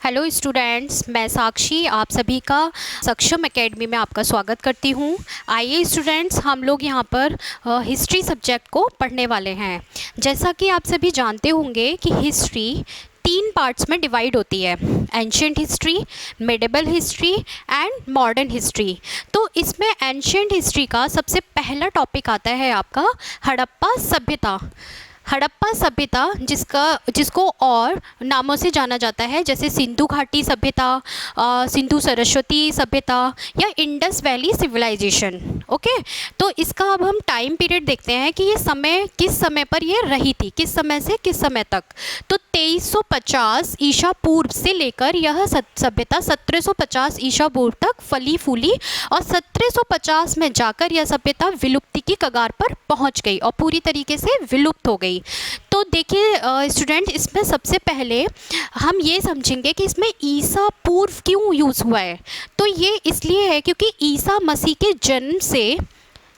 Hello students, मैं साक्षी आप सभी का सक्षम एकेडमी में आपका स्वागत करती हूँ। आइए स्टूडेंट्स, हम लोग यहाँ पर हिस्ट्री सब्जेक्ट को पढ़ने वाले हैं। जैसा कि आप सभी जानते होंगे कि हिस्ट्री 3 पार्ट्स में डिवाइड होती है, ancient history, medieval history and modern history. तो इसमें एंशिएंट हिस्ट्री का सबसे पहला टॉपिक आता है आपका हड़प्पा सभ्यता। हड़प्पा सभ्यता जिसको और नामों से जाना जाता है, जैसे सिंधु घाटी सभ्यता, सिंधु सरस्वती सभ्यता या इंडस वैली सिविलाइजेशन। ओके, तो इसका अब हम टाइम पीरियड देखते हैं कि ये समय किस समय पर ये रही थी, किस समय से किस समय तक। तो 2350 ईसा पूर्व से लेकर यह सभ्यता 1750 ईसा पूर्व तक फली फूली और 1750 में जाकर यह सभ्यता विलुप्ति की कगार पर पहुंच गई और पूरी तरीके से विलुप्त हो गई। तो देखिए स्टूडेंट, इसमें सबसे पहले हम ये समझेंगे कि इसमें ईसा पूर्व क्यों यूज़ हुआ है। तो ये इसलिए है क्योंकि ईसा मसीह के जन्म से,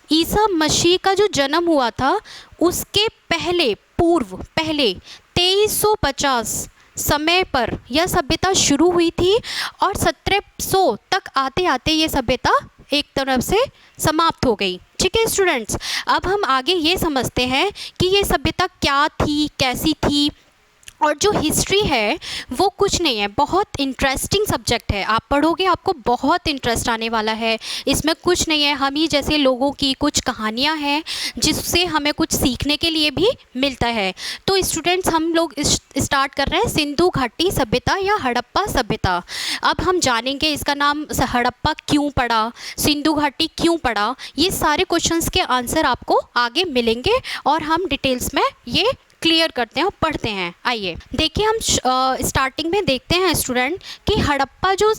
ईसा मसीह का जो जन्म हुआ था उसके पहले 2350 समय पर यह सभ्यता शुरू हुई थी और 1700 तक आते आते ये सभ्यता एक तरफ से समाप्त हो गई। ठीक है स्टूडेंट्स, अब हम आगे ये समझते हैं कि ये सभ्यता क्या थी, कैसी थी। और जो हिस्ट्री है वो कुछ नहीं है, बहुत इंटरेस्टिंग सब्जेक्ट है। आप पढ़ोगे आपको बहुत इंटरेस्ट आने वाला है। इसमें कुछ नहीं है, हम ही जैसे लोगों की कुछ कहानियाँ हैं जिससे हमें कुछ सीखने के लिए भी मिलता है। तो स्टूडेंट्स, हम लोग स्टार्ट कर रहे हैं सिंधु घाटी सभ्यता या हड़प्पा सभ्यता। अब हम जानेंगे इसका नाम हड़प्पा क्यों पड़ा, सिंधु घाटी क्यों पड़ा। ये सारे क्वेश्चंस के आंसर आपको आगे मिलेंगे और हम डिटेल्स में ये क्लियर करते हैं और पढ़ते हैं। आइए देखिए, हम स्टार्टिंग में देखते हैं स्टूडेंट कि हड़प्पा जो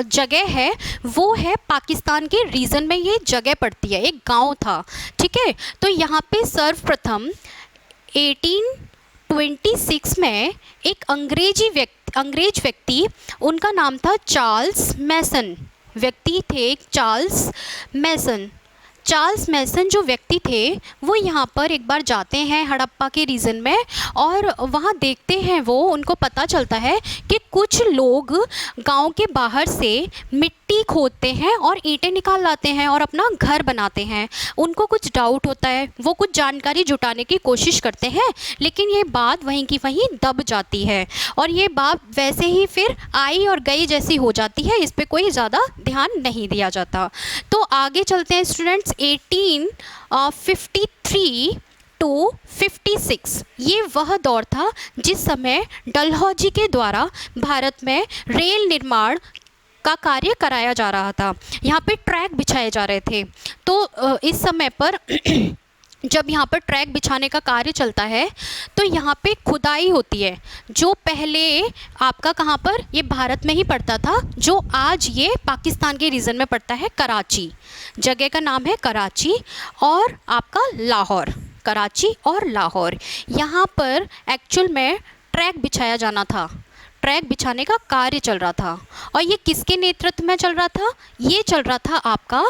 जगह है वो है पाकिस्तान के रीजन में, ये जगह पड़ती है, एक गांव था। ठीक है, तो यहाँ पे सर्वप्रथम 1826 में एक अंग्रेज व्यक्ति, उनका नाम था चार्ल्स मैसन। व्यक्ति थे चार्ल्स मैसन जो व्यक्ति थे वो यहाँ पर एक बार जाते हैं हड़प्पा के रीजन में और वहाँ देखते हैं, वो उनको पता चलता है कि कुछ लोग गांव के बाहर से मिट्टी खोदते हैं और ईंटें निकाल लाते हैं और अपना घर बनाते हैं। उनको कुछ डाउट होता है, वो कुछ जानकारी जुटाने की कोशिश करते हैं, लेकिन ये बात वहीं की वहीं दब जाती है और ये बात वैसे ही फिर आई और गई जैसी हो जाती है। इस पर कोई ज़्यादा ध्यान नहीं दिया जाता। तो आगे चलते हैं स्टूडेंट्स, 1853 टू 56 ये वह दौर था जिस समय डलहौजी के द्वारा भारत में रेल निर्माण का कार्य कराया जा रहा था। यहाँ पे ट्रैक बिछाए जा रहे थे। तो इस समय पर जब यहाँ पर ट्रैक बिछाने का कार्य चलता है तो यहाँ पे खुदाई होती है, जो पहले आपका कहाँ पर, ये भारत में ही पड़ता था, जो आज ये पाकिस्तान के रीजन में पड़ता है, कराची। जगह का नाम है कराची और आपका लाहौर, कराची और लाहौर। यहाँ पर एक्चुअल में ट्रैक बिछाया जाना था, ट्रैक बिछाने का कार्य चल रहा था। और ये किसके नेतृत्व में चल रहा था? ये चल रहा था आपका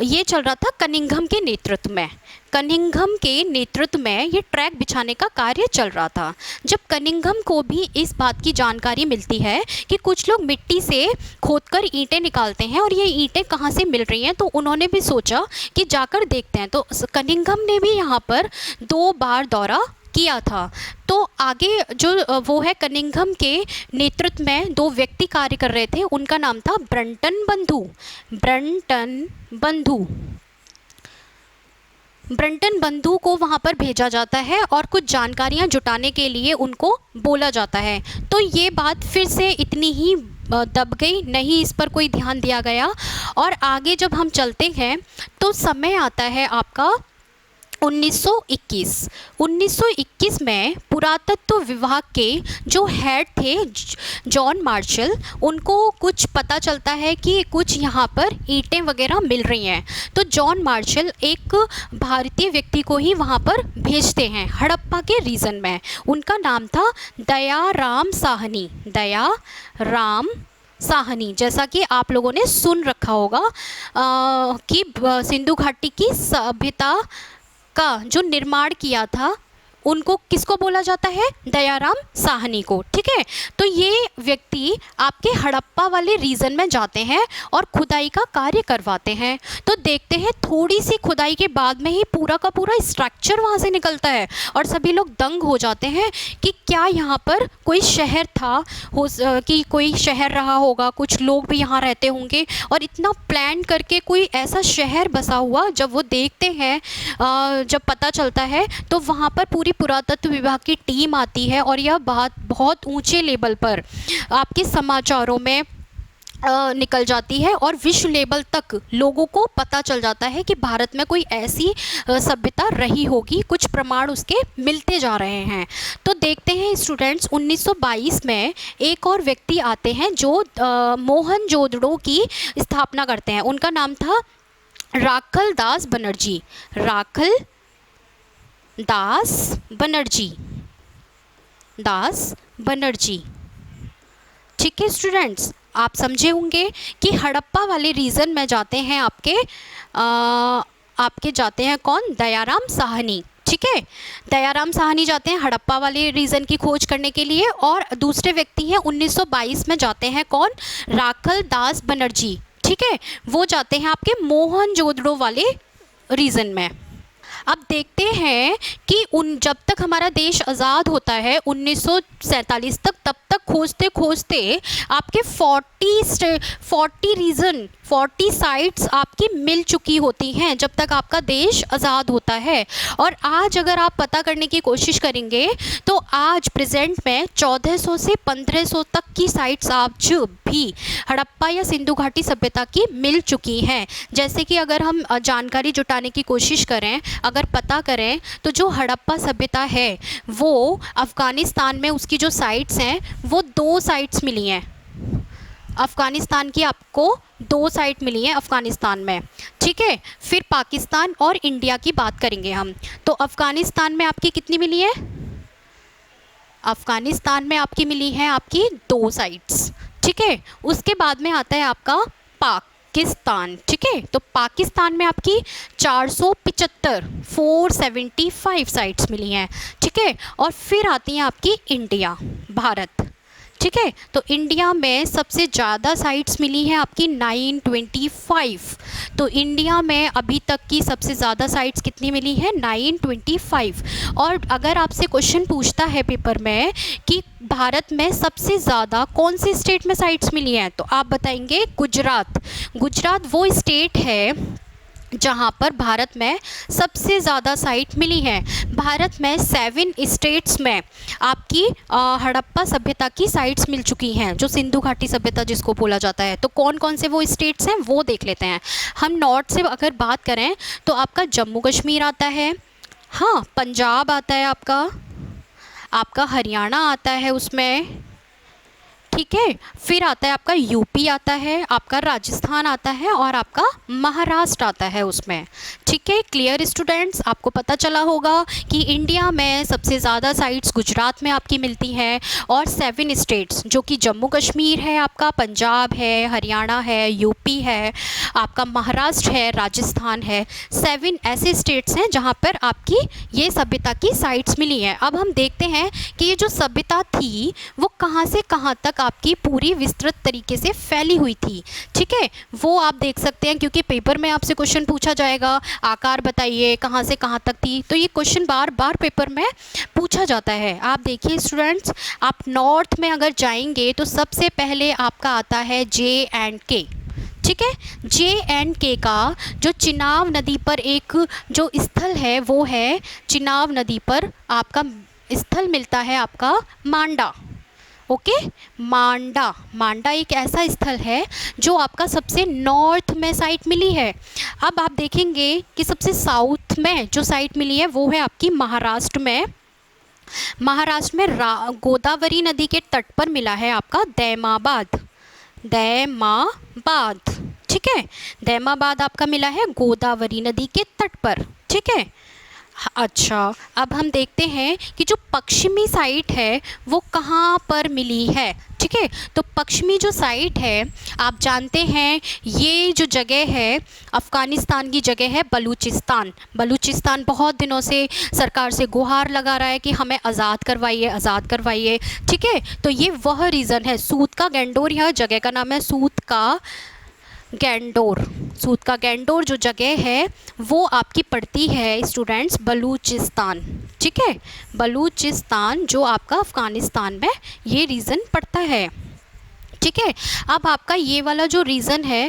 ये चल रहा था कनिंघम के नेतृत्व में। कनिंघम के नेतृत्व में ये ट्रैक बिछाने का कार्य चल रहा था। जब कनिंघम को भी इस बात की जानकारी मिलती है कि कुछ लोग मिट्टी से खोदकर ईंटें निकालते हैं और ये ईंटें कहाँ से मिल रही हैं, तो उन्होंने भी सोचा कि जाकर देखते हैं। तो कनिंघम ने भी यहाँ पर 2 बार दौरा किया था। तो आगे जो वो है, कनिंघम के नेतृत्व में 2 व्यक्ति कार्य कर रहे थे, उनका नाम था ब्रंटन बंधु को वहाँ पर भेजा जाता है और कुछ जानकारियाँ जुटाने के लिए उनको बोला जाता है। तो ये बात फिर से इतनी ही दब गई, नहीं इस पर कोई ध्यान दिया गया। और आगे जब हम चलते हैं तो समय आता है आपका 1921 में पुरातत्व विभाग के जो हेड थे जॉन मार्शल, उनको कुछ पता चलता है कि कुछ यहाँ पर ईंटें वगैरह मिल रही हैं। तो जॉन मार्शल एक भारतीय व्यक्ति को ही वहाँ पर भेजते हैं हड़प्पा के रीजन में। उनका नाम था दयाराम साहनी। जैसा कि आप लोगों ने सुन रखा होगा कि सिंधु घाटी की सभ्यता का जो निर्माण किया था उनको किसको बोला जाता है? दयाराम साहनी को। ठीक है, तो ये व्यक्ति आपके हड़प्पा वाले रीजन में जाते हैं और खुदाई का कार्य करवाते हैं। तो देखते हैं थोड़ी सी खुदाई के बाद में ही पूरा का पूरा स्ट्रक्चर वहाँ से निकलता है और सभी लोग दंग हो जाते हैं कि क्या यहाँ पर कोई शहर था, कि कोई शहर रहा होगा, कुछ लोग भी यहाँ रहते होंगे और इतना प्लान करके कोई ऐसा शहर बसा हुआ। जब वो देखते हैं, जब पता चलता है, तो वहाँ पर पूरी पुरातत्व विभाग की टीम आती है और यह बात बहुत ऊंचे लेवल पर आपके समाचारों में निकल जाती है और विश्व लेवल तक लोगों को पता चल जाता है कि भारत में कोई ऐसी सभ्यता रही होगी। कुछ प्रमाण उसके मिलते जा रहे हैं। तो देखते हैं स्टूडेंट्स, 1922 में एक और व्यक्ति आते हैं जो मोहनजोदड़ो की स्थापना करते हैं। उनका नाम था राखल दास बनर्जी। राखल दास बनर्जी। ठीक है स्टूडेंट्स, आप समझे होंगे कि हड़प्पा वाले रीजन में जाते हैं आपके जाते हैं कौन? दयाराम साहनी। ठीक है, दयाराम साहनी जाते हैं हड़प्पा वाले रीजन की खोज करने के लिए और दूसरे व्यक्ति हैं 1922 में जाते हैं कौन? राखल दास बनर्जी। ठीक है, वो जाते हैं आपके मोहनजोदड़ो वाले रीजन में। अब देखते हैं कि जब तक हमारा देश आज़ाद होता है 1947 तक, तब तक खोजते खोजते आपके 40 साइट्स आपकी मिल चुकी होती हैं जब तक आपका देश आज़ाद होता है। और आज अगर आप पता करने की कोशिश करेंगे तो आज प्रेजेंट में 1400 से 1500 तक की साइट्स आज भी हड़प्पा या सिंधु घाटी सभ्यता की मिल चुकी हैं। जैसे कि अगर हम जानकारी जुटाने की कोशिश करें, अगर पता करें, तो जो हड़प्पा सभ्यता है वो अफ़गानिस्तान में उसकी जो साइट्स हैं वो 2 साइट्स मिली हैं। अफ़गानिस्तान की आपको 2 साइट मिली हैं अफ़गानिस्तान में। ठीक है, फिर पाकिस्तान और इंडिया की बात करेंगे हम। तो अफ़गानिस्तान में आपकी कितनी मिली है? अफ़गानिस्तान में आपकी मिली है आपकी 2 साइट्स। ठीक है, उसके बाद में आता है आपका पाकिस्तान। ठीक है, तो पाकिस्तान में आपकी 475 साइट्स मिली हैं। ठीक है, और फिर आती हैं आपकी इंडिया, भारत। ठीक है, तो इंडिया में सबसे ज़्यादा साइट्स मिली हैं आपकी 925। तो इंडिया में अभी तक की सबसे ज़्यादा साइट्स कितनी मिली है? 925। और अगर आपसे क्वेश्चन पूछता है पेपर में कि भारत में सबसे ज़्यादा कौन से स्टेट में साइट्स मिली हैं, तो आप बताएंगे गुजरात। गुजरात वो स्टेट है जहाँ पर भारत में सबसे ज़्यादा साइट मिली है। भारत में 7 स्टेट्स में आपकी हड़प्पा सभ्यता की साइट्स मिल चुकी हैं, जो सिंधु घाटी सभ्यता जिसको बोला जाता है। तो कौन कौन से वो स्टेट्स हैं वो देख लेते हैं। हम नॉर्थ से अगर बात करें तो आपका जम्मू कश्मीर आता है, हाँ, पंजाब आता है, आपका हरियाणा आता है उसमें। ठीक है, फिर आता है आपका यूपी आता है, आपका राजस्थान आता है और आपका महाराष्ट्र आता है उसमें। ठीक है, क्लियर स्टूडेंट्स, आपको पता चला होगा कि इंडिया में सबसे ज़्यादा साइट्स गुजरात में आपकी मिलती हैं और 7 स्टेट्स जो कि जम्मू कश्मीर है, आपका पंजाब है, हरियाणा है, यूपी है, आपका महाराष्ट्र है, राजस्थान है। 7 ऐसे स्टेट्स हैं जहाँ पर आपकी ये सभ्यता की साइट्स मिली हैं। अब हम देखते हैं कि ये जो सभ्यता थी वो कहाँ से कहाँ तक आपकी पूरी विस्तृत तरीके से फैली हुई थी। ठीक है, वो आप देख सकते हैं क्योंकि पेपर में आपसे क्वेश्चन पूछा जाएगा, आकार बताइए कहाँ से कहाँ तक थी। तो ये क्वेश्चन बार बार पेपर में पूछा जाता है। आप देखिए स्टूडेंट्स, आप नॉर्थ में अगर जाएंगे तो सबसे पहले आपका आता है J&K। ठीक है, J&K का जो चिनाब नदी पर एक जो स्थल है वो है, चिनाब नदी पर आपका स्थल मिलता है आपका मांडा। ओके, मांडा एक ऐसा स्थल है जो आपका सबसे नॉर्थ में साइट मिली है। अब आप देखेंगे कि सबसे साउथ में जो साइट मिली है वो है आपकी महाराष्ट्र में। महाराष्ट्र में गोदावरी नदी के तट पर मिला है आपका दैमाबाद। ठीक है, दैमाबाद आपका मिला है गोदावरी नदी के तट पर। ठीक है, अच्छा, अब हम देखते हैं कि जो पश्चिमी साइट है वो कहाँ पर मिली है। ठीक है, तो पश्चिमी जो साइट है, आप जानते हैं ये जो जगह है अफ़गानिस्तान की जगह है बलूचिस्तान। बलूचिस्तान बहुत दिनों से सरकार से गुहार लगा रहा है कि हमें आज़ाद करवाइए, आज़ाद करवाइए। ठीक है, तो ये वह रीज़न है। सूत का गैंडोर, यह जगह का नाम है सूत का गैंडोर। सूत का गैंडोर जो जगह है वो आपकी पड़ती है स्टूडेंट्स बलूचिस्तान। ठीक है, बलूचिस्तान जो आपका अफ़गानिस्तान में ये रीज़न पड़ता है। ठीक है, अब आपका ये वाला जो रीज़न है,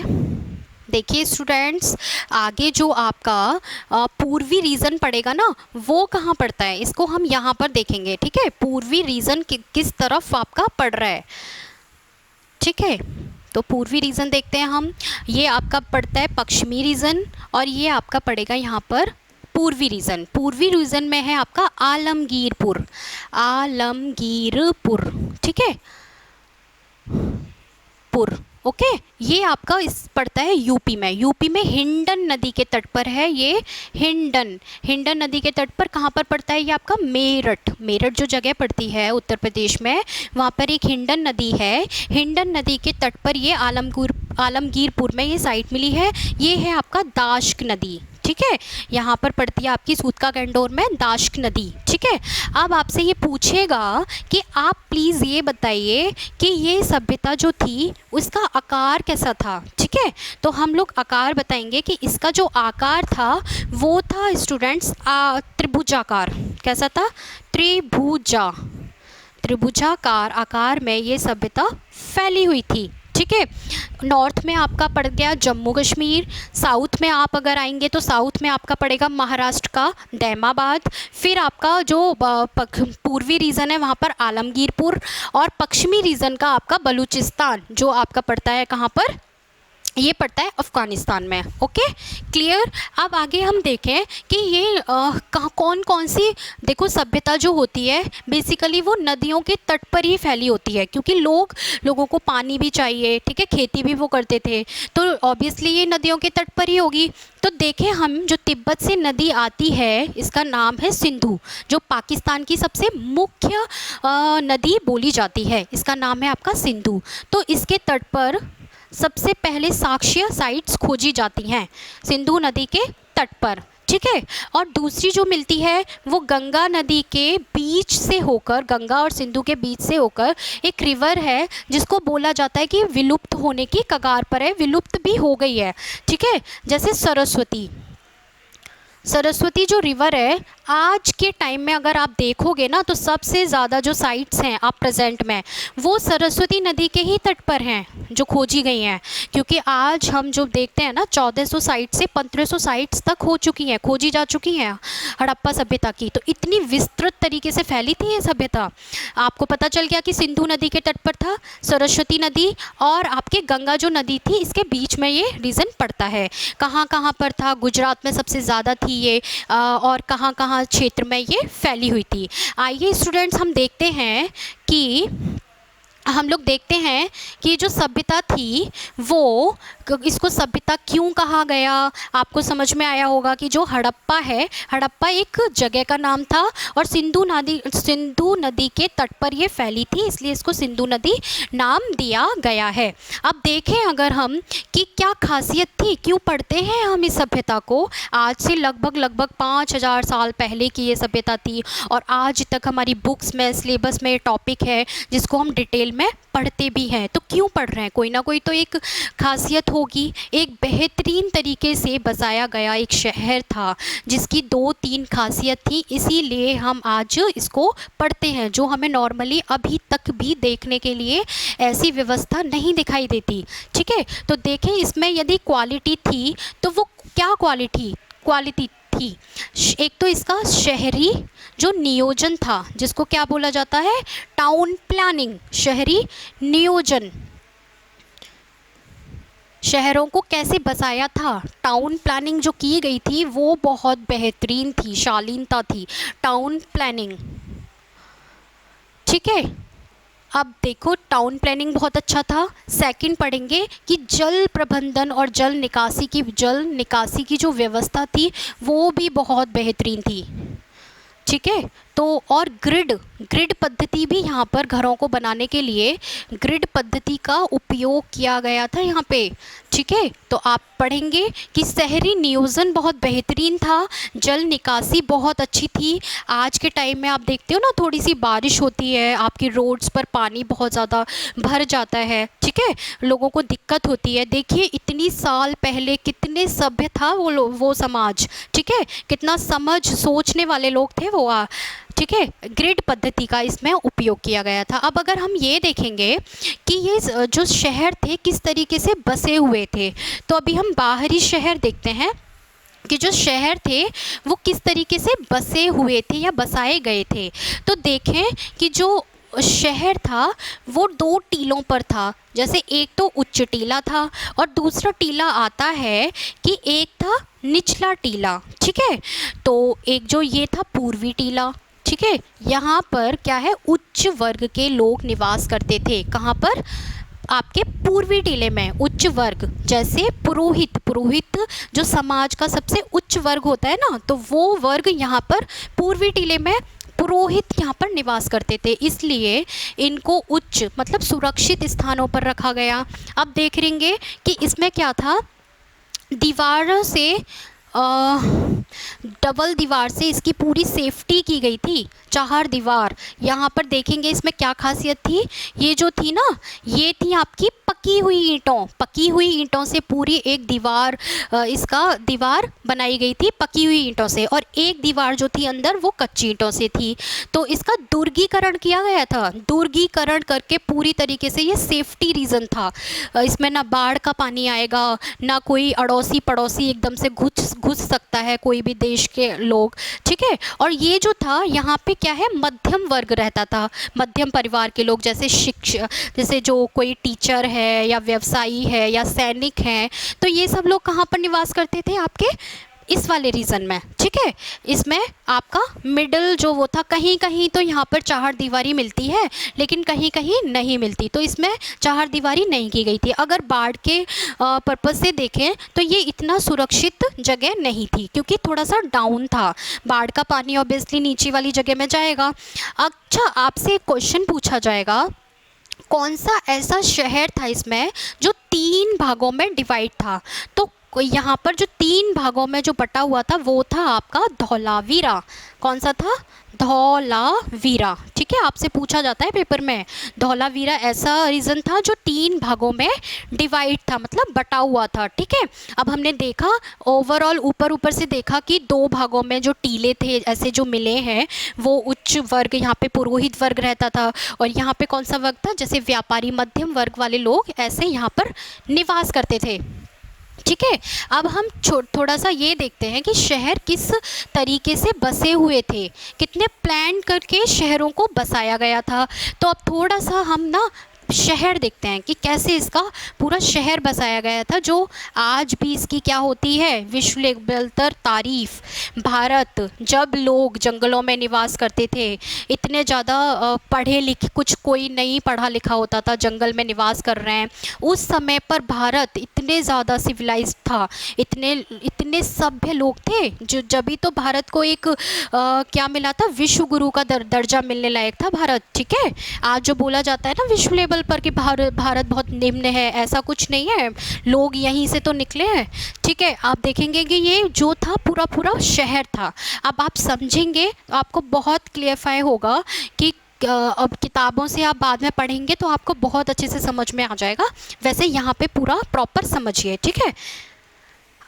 देखिए स्टूडेंट्स, आगे जो आपका पूर्वी रीजन पड़ेगा ना, वो कहाँ पड़ता है, इसको हम यहाँ पर देखेंगे। ठीक है, पूर्वी रीजन किस तरफ आपका पड़ रहा है। ठीक है, तो पूर्वी रीजन देखते हैं हम। ये आपका पड़ता है पश्चिमी रीजन और ये आपका पड़ेगा यहाँ पर पूर्वी रीजन। पूर्वी रीजन में है आपका आलमगीरपुर, आलमगीरपुर। ठीक है, पुर। ओके, ये आपका इस पड़ता है यूपी में। यूपी में हिंडन नदी के तट पर है ये। हिंडन, हिंडन नदी के तट पर कहाँ पर पड़ता है ये आपका मेरठ। मेरठ जो जगह पड़ती है उत्तर प्रदेश में, वहाँ पर एक हिंडन नदी है। हिंडन नदी के तट पर ये आलमगीरपुर में ये साइट मिली है। ये है आपका दाश्क नदी। ठीक है, यहाँ पर पड़ती है आपकी सूत का गैंडोर में दाश्क नदी। ठीक है, अब आपसे ये पूछेगा कि आप प्लीज़ ये बताइए कि ये सभ्यता जो थी उसका आकार कैसा था। ठीक है, तो हम लोग आकार बताएंगे कि इसका जो आकार था वो था स्टूडेंट्स त्रिभुजाकार। कैसा था? त्रिभुजाकार आकार में ये सभ्यता फैली हुई थी। ठीक है, नॉर्थ में आपका पड़ गया जम्मू कश्मीर। साउथ में आप अगर आएंगे तो साउथ में आपका पड़ेगा महाराष्ट्र का दैमाबाद। फिर आपका जो पूर्वी रीजन है वहाँ पर आलमगीरपुर, और पश्चिमी रीजन का आपका बलूचिस्तान जो आपका पड़ता है कहाँ पर, ये पड़ता है अफ़गानिस्तान में। Okay, clear. अब आगे हम देखें कि ये कौन कौन सी, देखो सभ्यता जो होती है बेसिकली वो नदियों के तट पर ही फैली होती है, क्योंकि लोगों को पानी भी चाहिए। ठीक है, खेती भी वो करते थे, तो ऑब्वियसली ये नदियों के तट पर ही होगी। तो देखें हम, जो तिब्बत से नदी आती है इसका नाम है सिंधु, जो पाकिस्तान की सबसे मुख्य नदी बोली जाती है, इसका नाम है आपका सिंधु। तो इसके तट पर सबसे पहले साक्ष्य साइट्स खोजी जाती हैं सिंधु नदी के तट पर। ठीक है, और दूसरी जो मिलती है वो गंगा नदी के बीच से होकर, गंगा और सिंधु के बीच से होकर एक रिवर है जिसको बोला जाता है कि विलुप्त होने की कगार पर है, विलुप्त भी हो गई है। ठीक है, जैसे सरस्वती जो रिवर है, आज के टाइम में अगर आप देखोगे ना तो सबसे ज़्यादा जो साइट्स हैं आप प्रेजेंट में वो सरस्वती नदी के ही तट पर हैं जो खोजी गई हैं। क्योंकि आज हम जो देखते हैं ना 1400 साइट से 1500 साइट्स तक हो चुकी हैं, खोजी जा चुकी हैं हड़प्पा सभ्यता की। तो इतनी विस्तृत तरीके से फैली थी ये सभ्यता। आपको पता चल गया कि सिंधु नदी के तट पर था, सरस्वती नदी और आपके गंगा जो नदी थी इसके बीच में ये रीजन पड़ता है। कहाँ कहाँ पर था? गुजरात में सबसे ज़्यादा थी ये, और कहाँ कहाँ क्षेत्र में ये फैली हुई थी। आइए स्टूडेंट्स हम देखते हैं कि हम लोग देखते हैं कि जो सभ्यता थी वो, इसको सभ्यता क्यों कहा गया, आपको समझ में आया होगा कि जो हड़प्पा है, हड़प्पा एक जगह का नाम था और सिंधु नदी के तट पर ये फैली थी, इसलिए इसको सिंधु नदी नाम दिया गया है। अब देखें अगर हम कि क्या खासियत थी, क्यों पढ़ते हैं हम इस सभ्यता को। आज से लगभग 5000 साल पहले की ये सभ्यता थी और आज तक हमारी बुक्स में, सिलेबस में टॉपिक है जिसको हम डिटेल में पढ़ते भी हैं। तो क्यों पढ़ रहे हैं? कोई ना कोई तो एक खासियत होगी। एक बेहतरीन तरीके से बसाया गया एक शहर था जिसकी 2-3 खासियत थी, इसीलिए हम आज इसको पढ़ते हैं, जो हमें नॉर्मली अभी तक भी देखने के लिए ऐसी व्यवस्था नहीं दिखाई देती। ठीक है, तो देखें इसमें यदि क्वालिटी थी तो वो क्या क्वालिटी थी। एक तो इसका शहरी जो नियोजन था, जिसको क्या बोला जाता है, टाउन प्लानिंग, शहरी नियोजन। शहरों को कैसे बसाया था, टाउन प्लानिंग जो की गई थी वो बहुत बेहतरीन थी, शालीनता थी टाउन प्लानिंग। ठीक है, अब देखो टाउन प्लानिंग बहुत अच्छा था। सेकंड पढ़ेंगे कि जल प्रबंधन और जल निकासी की जो व्यवस्था थी वो भी बहुत बेहतरीन थी। ठीक है, तो और ग्रिड ग्रिड पद्धति भी यहाँ पर घरों को बनाने के लिए ग्रिड पद्धति का उपयोग किया गया था यहाँ पे। ठीक है, तो आप पढ़ेंगे कि शहरी नियोजन बहुत बेहतरीन था, जल निकासी बहुत अच्छी थी। आज के टाइम में आप देखते हो ना, थोड़ी सी बारिश होती है, आपकी रोड्स पर पानी बहुत ज़्यादा भर जाता है। ठीक है, लोगों को दिक्कत होती है। देखिए इतनी साल पहले कितने सभ्य था वो समाज। ठीक है, कितना समझ सोचने वाले लोग थे वो। ठीक है, ग्रिड पद्धति का इसमें उपयोग किया गया था। अब अगर हम ये देखेंगे कि ये जो शहर थे किस तरीके से बसे हुए थे, तो अभी हम बाहरी शहर देखते हैं कि जो शहर थे वो किस तरीके से बसे हुए थे या बसाए गए थे। तो देखें कि जो शहर था वो दो टीलों पर था। जैसे एक तो उच्च टीला था और दूसरा टीला आता है कि एक था निचला टीला। ठीक है, तो एक जो ये था पूर्वी टीला। ठीक है, यहाँ पर क्या है, उच्च वर्ग के लोग निवास करते थे। कहाँ पर? आपके पूर्वी टीले में उच्च वर्ग, जैसे पुरोहित जो समाज का सबसे उच्च वर्ग होता है ना, तो वो वर्ग यहाँ पर पूर्वी टीले में पुरोहित यहाँ पर निवास करते थे, इसलिए इनको उच्च मतलब सुरक्षित स्थानों पर रखा गया। अब देख लेंगे कि इसमें क्या था, दीवारों से डबल दीवार से इसकी पूरी सेफ्टी की गई थी। चार दीवार यहाँ पर देखेंगे, इसमें क्या खासियत थी, ये जो थी ना, ये थी आपकी पकी हुई ईंटों से पूरी एक दीवार, इसका दीवार बनाई गई थी पकी हुई ईंटों से, और एक दीवार जो थी अंदर वो कच्ची ईंटों से थी। तो इसका दुर्गीकरण किया गया था, दुर्गीकरण करके पूरी तरीके से, ये सेफ्टी रीज़न था। इसमें ना बाढ़ का पानी आएगा, ना कोई अड़ोसी पड़ोसी एकदम से घुस सकता है, कोई भी देश के लोग। ठीक है, और ये जो था यहाँ पे क्या है, मध्यम वर्ग रहता था, मध्यम परिवार के लोग, जैसे जो कोई टीचर है या व्यवसायी है या सैनिक हैं, तो ये सब लोग कहाँ पर निवास करते थे, आपके इस वाले रीजन में। ठीक है, इसमें आपका मिडल जो वो था, कहीं कहीं तो यहाँ पर चार दीवारी मिलती है लेकिन कहीं कहीं नहीं मिलती, तो इसमें चार दीवारी नहीं की गई थी। अगर बाढ़ के पर्पज़ से देखें तो ये इतना सुरक्षित जगह नहीं थी, क्योंकि थोड़ा सा डाउन था, बाढ़ का पानी ऑब्वियसली नीचे वाली जगह में जाएगा। अच्छा, आपसे एक क्वेश्चन पूछा जाएगा, कौन सा ऐसा शहर था इसमें जो 3 भागों में डिवाइड था? तो यहाँ पर जो 3 भागों में जो बटा हुआ था वो था आपका धौलावीरा। कौन सा था? धौलावीरा। ठीक है, आपसे पूछा जाता है पेपर में, धौलावीरा ऐसा रीजन था जो 3 भागों में डिवाइड था, मतलब बटा हुआ था। ठीक है, अब हमने देखा ओवरऑल, ऊपर से देखा कि 2 भागों में जो टीले थे ऐसे जो मिले हैं, वो उच्च वर्ग, यहाँ पे पुरोहित वर्ग रहता था, और यहाँ पे कौन सा वर्ग था, जैसे व्यापारी मध्यम वर्ग वाले लोग ऐसे यहाँ पर निवास करते थे। ठीक है, अब हम थोड़ा सा ये देखते हैं कि शहर किस तरीके से बसे हुए थे, कितने प्लान करके शहरों को बसाया गया था। तो अब थोड़ा सा हम ना शहर देखते हैं कि कैसे इसका पूरा शहर बसाया गया था, जो आज भी इसकी क्या होती है, विश्व लेवल पर तारीफ। भारत, जब लोग जंगलों में निवास करते थे, इतने ज़्यादा पढ़े लिखे, कुछ कोई नहीं पढ़ा लिखा होता था, जंगल में निवास कर रहे हैं, उस समय पर भारत इतने ज़्यादा सिविलाइज्ड था, इतने सभ्य लोग थे, जो जभी तो भारत को एक क्या मिला था, विश्व गुरु का दर्जा मिलने लायक था भारत। ठीक है, आज जो बोला जाता है ना विश्व लेवल पर कि भारत बहुत निम्न है, ऐसा कुछ नहीं है, लोग यहीं से तो निकले हैं। ठीक है, आप देखेंगे कि ये जो था पूरा शहर था। अब आप समझेंगे तो आपको बहुत क्लियरफाई होगा कि अब किताबों से आप बाद में पढ़ेंगे तो आपको बहुत अच्छे से समझ में आ जाएगा। वैसे यहाँ पे पूरा प्रॉपर समझिए। ठीक है,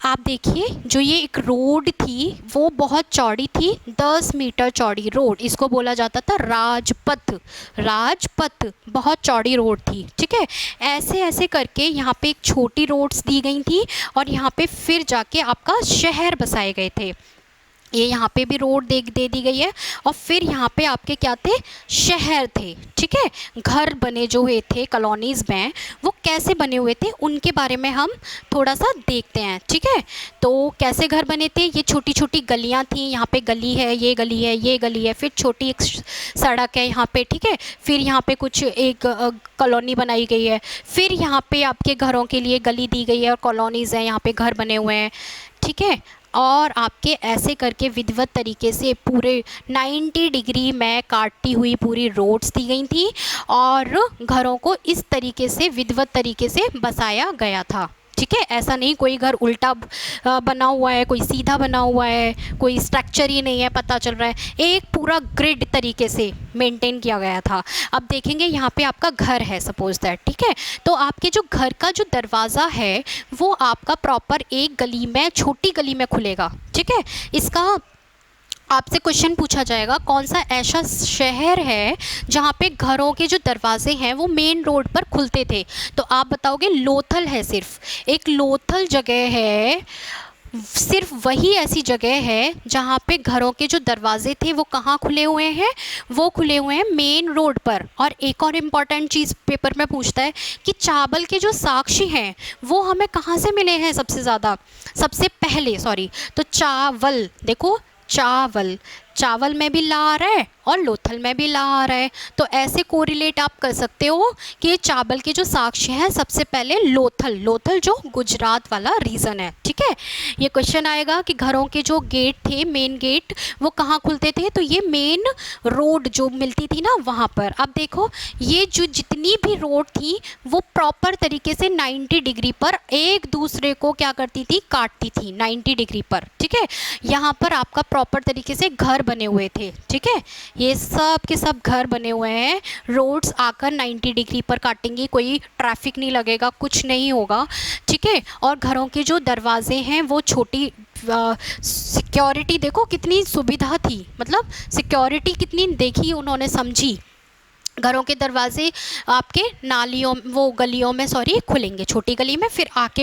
आप देखिए जो ये एक रोड थी वो बहुत चौड़ी थी, 10 मीटर चौड़ी रोड, इसको बोला जाता था राजपथ, बहुत चौड़ी रोड थी। ठीक है, ऐसे ऐसे करके यहाँ पे एक छोटी रोड्स दी गई थी और यहाँ पे फिर जाके आपका शहर बसाए गए थे। ये यहाँ पे भी रोड दे दी गई है। और फिर यहाँ पे आपके क्या थे, शहर थे, ठीक है। घर बने जो हुए थे कॉलोनीज़ में, वो कैसे बने हुए थे उनके बारे में हम थोड़ा सा देखते हैं, ठीक है। तो कैसे घर बने थे, ये छोटी छोटी गलियाँ थी, यहाँ पे गली है, ये गली है, ये गली है, फिर छोटी एक सड़क है यहाँ पे, ठीक है। फिर यहाँ पे कुछ एक कॉलोनी बनाई गई है, फिर यहाँ पे आपके घरों के लिए गली दी गई है और कॉलोनीज़ हैं, यहाँ पे घर बने हुए हैं, ठीक है। और आपके ऐसे करके विधिवत तरीके से पूरे 90 डिग्री में काटती हुई पूरी रोड्स दी गई थी और घरों को इस तरीके से विधिवत तरीके से बसाया गया था, ठीक है। ऐसा नहीं कोई घर उल्टा बना हुआ है, कोई सीधा बना हुआ है, कोई स्ट्रक्चर ही नहीं है, पता चल रहा है। एक पूरा ग्रिड तरीके से मेंटेन किया गया था। अब देखेंगे यहाँ पे आपका घर है सपोज दैट, ठीक है। तो आपके जो घर का जो दरवाज़ा है वो आपका प्रॉपर एक गली में, छोटी गली में खुलेगा, ठीक है। इसका आपसे क्वेश्चन पूछा जाएगा कौन सा ऐसा शहर है जहाँ पे घरों के जो दरवाजे हैं वो मेन रोड पर खुलते थे, तो आप बताओगे लोथल है। सिर्फ एक लोथल जगह है, सिर्फ वही ऐसी जगह है जहाँ पे घरों के जो दरवाजे थे वो कहाँ खुले हुए हैं, वो खुले हुए हैं मेन रोड पर। और एक और इम्पॉर्टेंट चीज़ पेपर में पूछता है कि चावल के जो साक्षी हैं वो हमें कहाँ से मिले हैं सबसे ज़्यादा, सबसे पहले, सॉरी, तो चावल, देखो चावल, चावल में भी ला आ रहा है और लोथल में भी ला आ रहा है, तो ऐसे कोरिलेट आप कर सकते हो कि चावल के जो साक्ष्य हैं सबसे पहले लोथल, लोथल जो गुजरात वाला रीजन है, ठीक है। ये क्वेश्चन आएगा कि घरों के जो गेट थे, मेन गेट, वो कहाँ खुलते थे, तो ये मेन रोड जो मिलती थी ना वहाँ पर। अब देखो ये जो जितनी भी रोड थी वो प्रॉपर तरीके से 90 डिग्री पर एक दूसरे को क्या करती थी, काटती थी 90 डिग्री पर, ठीक है। यहाँ पर आपका प्रॉपर तरीके से घर बने हुए थे, ठीक है। ये सब के सब घर बने हुए हैं, रोड्स आकर 90 डिग्री पर काटेंगी, कोई ट्रैफिक नहीं लगेगा, कुछ नहीं होगा, ठीक है। और घरों के जो दरवाजे हैं वो छोटी, सिक्योरिटी देखो कितनी सुविधा थी, मतलब सिक्योरिटी कितनी देखी उन्होंने, समझी। घरों के दरवाजे आपके नालियों, वो गलियों में, सॉरी, खुलेंगे, छोटी गली में, फिर आके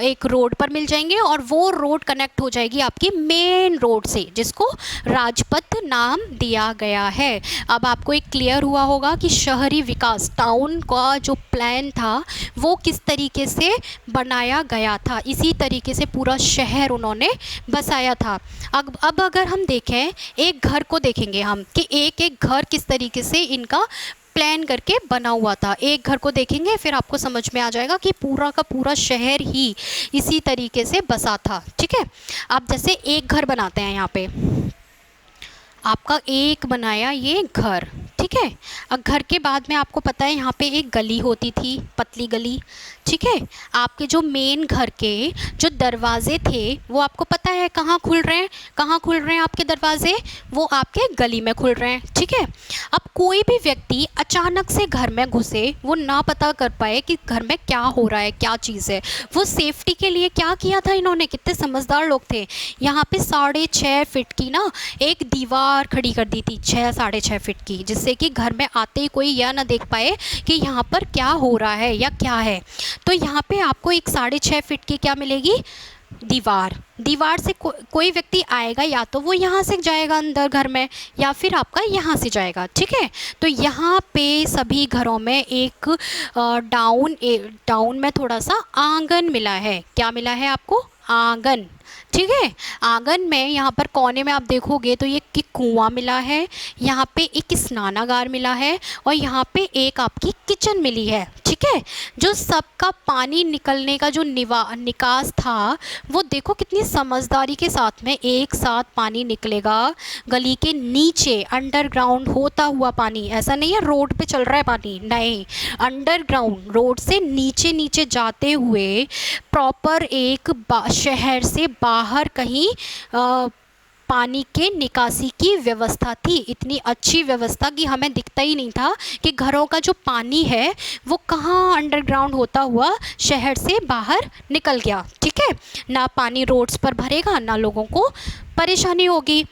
एक रोड पर मिल जाएंगे और वो रोड कनेक्ट हो जाएगी आपकी मेन रोड से, जिसको राजपथ नाम दिया गया है। अब आपको एक क्लियर हुआ होगा कि शहरी विकास, टाउन का जो प्लान था वो किस तरीके से बनाया गया था, इसी तरीके से पूरा शहर उन्होंने बसाया था। अब अगर हम देखें एक घर को, देखेंगे हम कि एक एक घर किस तरीके से इनका प्लान करके बना हुआ था। एक घर को देखेंगे फिर आपको समझ में आ जाएगा कि पूरा का पूरा शहर ही इसी तरीके से बसा था, ठीक है। आप जैसे एक घर बनाते हैं, यहाँ पे आपका एक बनाया ये घर, ठीक है। अब घर के बाद में आपको पता है यहाँ पे एक गली होती थी, पतली गली, ठीक है। आपके जो मेन घर के जो दरवाजे थे वो आपको पता है कहाँ खुल रहे हैं, कहाँ खुल रहे हैं आपके दरवाजे, वो आपके गली में खुल रहे हैं, ठीक है। अब कोई भी व्यक्ति अचानक से घर में घुसे, वो ना पता कर पाए कि घर में क्या हो रहा है, क्या चीज़ है। वो सेफ्टी के लिए क्या किया था इन्होंने, कितने समझदार लोग थे, यहाँ पे 6.5 फीट की ना एक दीवार खड़ी कर दी थी, 6-6.5 फीट की, जिससे कि घर में आते ही कोई यह ना देख पाए कि यहाँ पर क्या हो रहा है या क्या है। तो यहाँ पे आपको एक 6.5 फीट की क्या मिलेगी, दीवार। दीवार से कोई व्यक्ति आएगा, या तो वो यहाँ से जाएगा अंदर घर में, या फिर आपका यहाँ से जाएगा, ठीक है। तो यहाँ पे सभी घरों में एक डाउन में थोड़ा सा आंगन मिला है। क्या मिला है आपको, आंगन, ठीक है। आंगन में यहाँ पर कोने में आप देखोगे तो ये कुआं मिला है, यहाँ पे एक स्नानागार मिला है और यहाँ पे एक आपकी किचन मिली है, ठीक है। जो सबका पानी निकलने का जो निकास था वो देखो कितनी समझदारी के साथ में एक साथ पानी निकलेगा गली के नीचे, अंडरग्राउंड होता हुआ पानी, ऐसा नहीं है रोड पे चल रहा है पानी, नहीं, अंडरग्राउंड रोड से नीचे नीचे जाते हुए प्रॉपर एक शहर से बाहर कहीं पानी के निकासी की व्यवस्था थी। इतनी अच्छी व्यवस्था कि हमें दिखता ही नहीं था कि घरों का जो पानी है वो कहाँ अंडरग्राउंड होता हुआ शहर से बाहर निकल गया, ठीक है। ना पानी रोड्स पर भरेगा, ना लोगों को परेशानी होगी।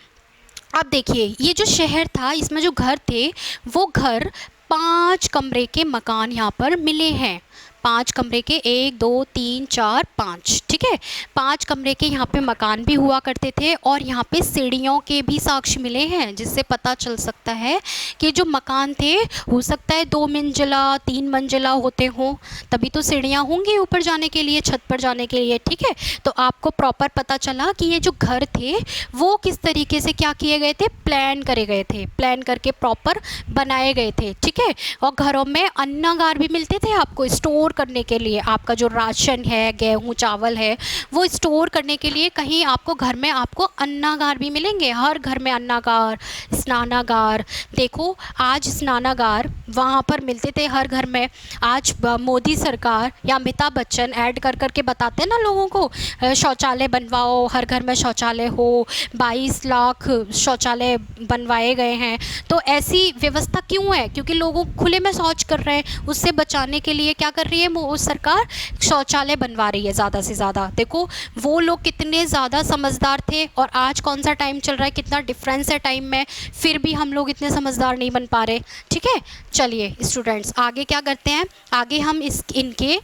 अब देखिए ये जो शहर था, इसमें जो घर थे वो घर 5 कमरे के मकान यहाँ पर मिले हैं, 5 कमरे के, 1 2 3 4 5, ठीक है। 5 कमरे के यहाँ पे मकान भी हुआ करते थे और यहाँ पे सीढ़ियों के भी साक्ष्य मिले हैं, जिससे पता चल सकता है कि जो मकान थे हो सकता है 2 मंजिला 3 मंजिला होते हों, तभी तो सीढ़ियाँ होंगी ऊपर जाने के लिए, छत पर जाने के लिए, ठीक है। तो आपको प्रॉपर पता चला कि ये जो घर थे वो किस तरीके से क्या किए गए थे, प्लान करे गए थे, प्लान करके प्रॉपर बनाए गए थे, ठीक है। और घरों में अन्नागार भी मिलते थे आपको स्टोर करने के लिए, आपका जो राशन है, गेहूं चावल है, वो स्टोर करने के लिए कहीं आपको घर में आपको अन्नागार भी मिलेंगे। हर घर में अन्नागार, स्नानागार, देखो आज स्नानागार वहाँ पर मिलते थे हर घर में। आज मोदी सरकार या अमिताभ बच्चन ऐड कर करके बताते हैं ना लोगों को, शौचालय बनवाओ, हर घर में शौचालय हो, 22 लाख शौचालय बनवाए गए हैं। तो ऐसी व्यवस्था क्यों है? क्योंकि लोगों खुले में शौच कर रहे हैं, उससे बचाने के लिए क्या कर रही है वो सरकार, शौचालय बनवा रही है ज़्यादा से ज़्यादा। देखो वो लोग कितने ज़्यादा समझदार थे और आज कौन सा टाइम चल रहा है, कितना डिफरेंस है टाइम में, फिर भी हम लोग इतने समझदार नहीं बन पा रहे, ठीक है। चलिए स्टूडेंट्स आगे क्या करते हैं, आगे हम इनके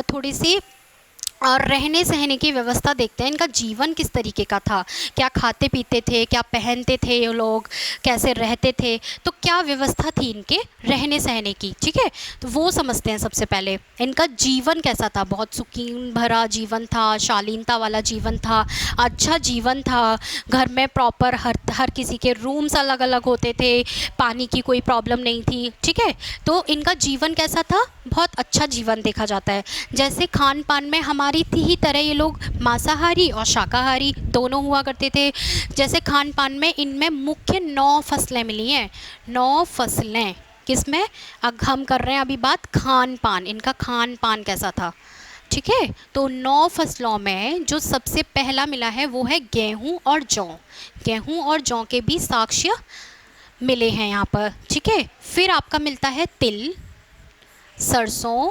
थोड़ी सी और रहने सहने की व्यवस्था देखते हैं। इनका जीवन किस तरीके का था, क्या खाते पीते थे, क्या पहनते थे ये लोग, कैसे रहते थे, तो क्या व्यवस्था थी इनके रहने सहने की, ठीक है। तो वो समझते हैं सबसे पहले इनका जीवन कैसा था। बहुत सुकून भरा जीवन था, शालीनता वाला जीवन था, अच्छा जीवन था। घर में प्रॉपर हर किसी के रूम्स अलग अलग होते थे, पानी की कोई प्रॉब्लम नहीं थी, ठीक है। तो इनका जीवन कैसा था, बहुत अच्छा जीवन देखा जाता है। जैसे खान पान में हमारी ही तरह ये लोग मांसाहारी और शाकाहारी दोनों हुआ करते थे। जैसे खान पान में इनमें मुख्य 9 फसलें मिली हैं, 9 फसलें किसमें, अब हम कर रहे हैं अभी बात खान पान, इनका खान पान कैसा था, ठीक है। तो 9 फसलों में जो सबसे पहला मिला है वो है गेहूं और जौ। गेहूं और जौ के भी साक्ष्य मिले हैं यहाँ पर, ठीक है। फिर आपका मिलता है तिल, सरसों